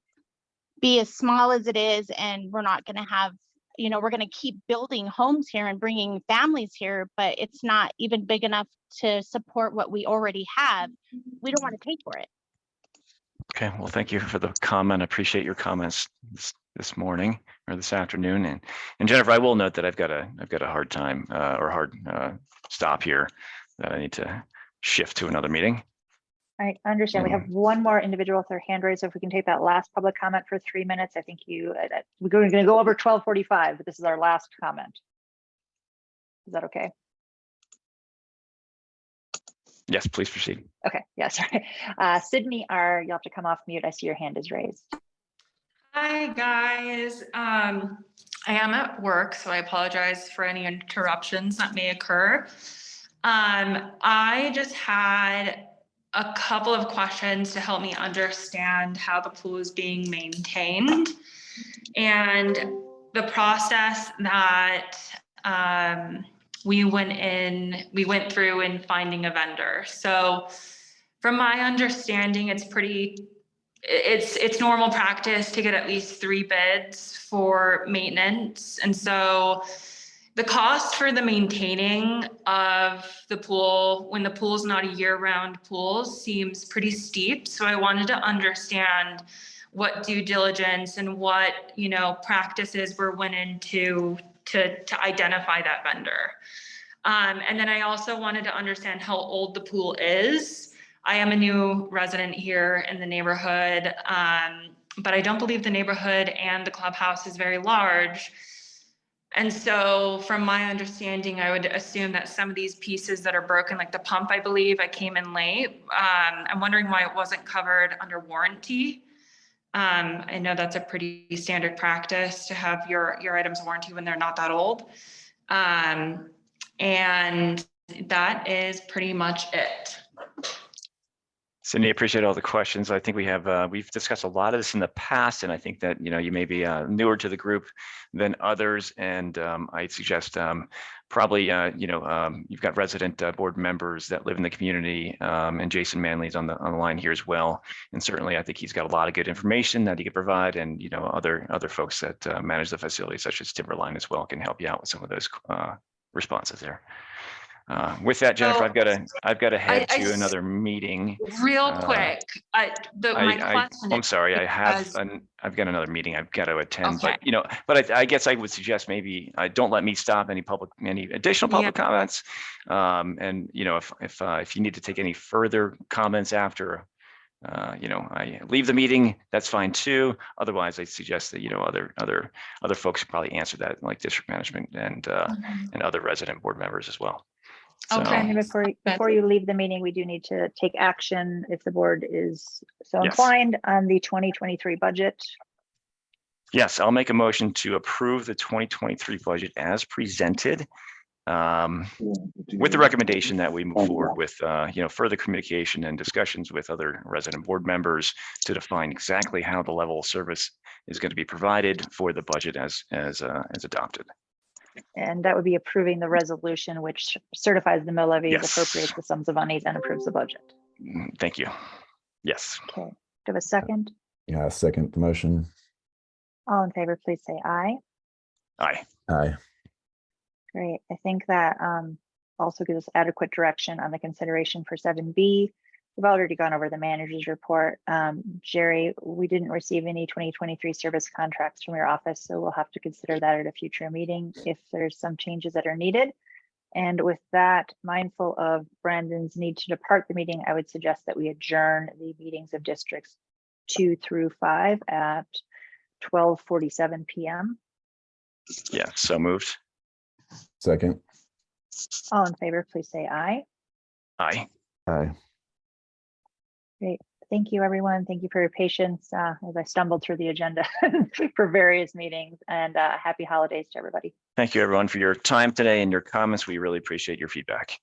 be as small as it is, and we're not gonna have, you know, we're going to keep building homes here and bringing families here, but it's not even big enough to support what we already have. We don't want to pay for it. Okay, well, thank you for the comment. I appreciate your comments this morning or this afternoon. And Jennifer, I will note that I've got a hard time or hard stop here that I need to shift to another meeting. I understand. We have one more individual with their hand raised. So if we can take that last public comment for 3 minutes, I think we're going to go over 12:45, but this is our last comment. Is that okay? Yes, please proceed. Okay, yeah, sorry. Sydney R., you'll have to come off mute. I see your hand is raised. Hi, guys. I am at work, so I apologize for any interruptions that may occur. I just had a couple of questions to help me understand how the pool is being maintained and the process that we went through in finding a vendor. So from my understanding, it's normal practice to get at least 3 bids for maintenance. And so the cost for the maintaining of the pool, when the pool is not a year-round pool, seems pretty steep. So I wanted to understand what due diligence and what, you know, practices were went into to identify that vendor. And then I also wanted to understand how old the pool is. I am a new resident here in the neighborhood, but I don't believe the neighborhood and the clubhouse is very large. And so from my understanding, I would assume that some of these pieces that are broken, like the pump, I believe I came in late. I'm wondering why it wasn't covered under warranty. I know that's a pretty standard practice to have your items warranty when they're not that old. And that is pretty much it. Cindy, I appreciate all the questions. I think we've discussed a lot of this in the past, and I think that, you may be newer to the group than others. And I suggest probably, you've got resident board members that live in the community, and Jason Manley's on the line here as well. And certainly I think he's got a lot of good information that he could provide, and, other folks that manage the facility, such as Timberline as well, can help you out with some of those responses there. With that, Jennifer, So, I've got to head I to another meeting. Real quick, my question I'm is sorry, because- I've got another meeting I've got to attend, Okay. but I guess I would suggest maybe don't let me stop any additional public comments. And if you need to take any further comments after, I leave the meeting, that's fine too. Otherwise, I suggest that, other folks should probably answer that, like district management and other resident board members as well. So, Okay. And before you leave the meeting, we do need to take action if the board is so Yes. inclined on the 2023 budget. Yes, I'll make a motion to approve the 2023 budget as presented, with the recommendation that we move forward with, further communication and discussions with other resident board members to define exactly how the level of service is going to be provided for the budget as adopted. And that would be approving the resolution, which certifies the mill levies, Yes. appropriates the sums of monies, and approves the budget. Thank you. Yes. Okay, do you have a second? Yeah, I second the motion. All in favor, please say aye. Aye. Aye. Great. I think that also gives us adequate direction on the consideration for 7B. We've already gone over the manager's report. Jerry, we didn't receive any 2023 service contracts from your office, so we'll have to consider that at a future meeting if there's some changes that are needed. And with that, mindful of Brandon's need to depart the meeting, I would suggest that we adjourn the meetings of districts 2 through 5 at 12:47 p.m. Yeah, so moved. Second. All in favor, please say aye. Aye. Aye. Great. Thank you, everyone. Thank you for your patience as I stumbled through the agenda for various meetings, and happy holidays to everybody. Thank you, everyone, for your time today and your comments. We really appreciate your feedback.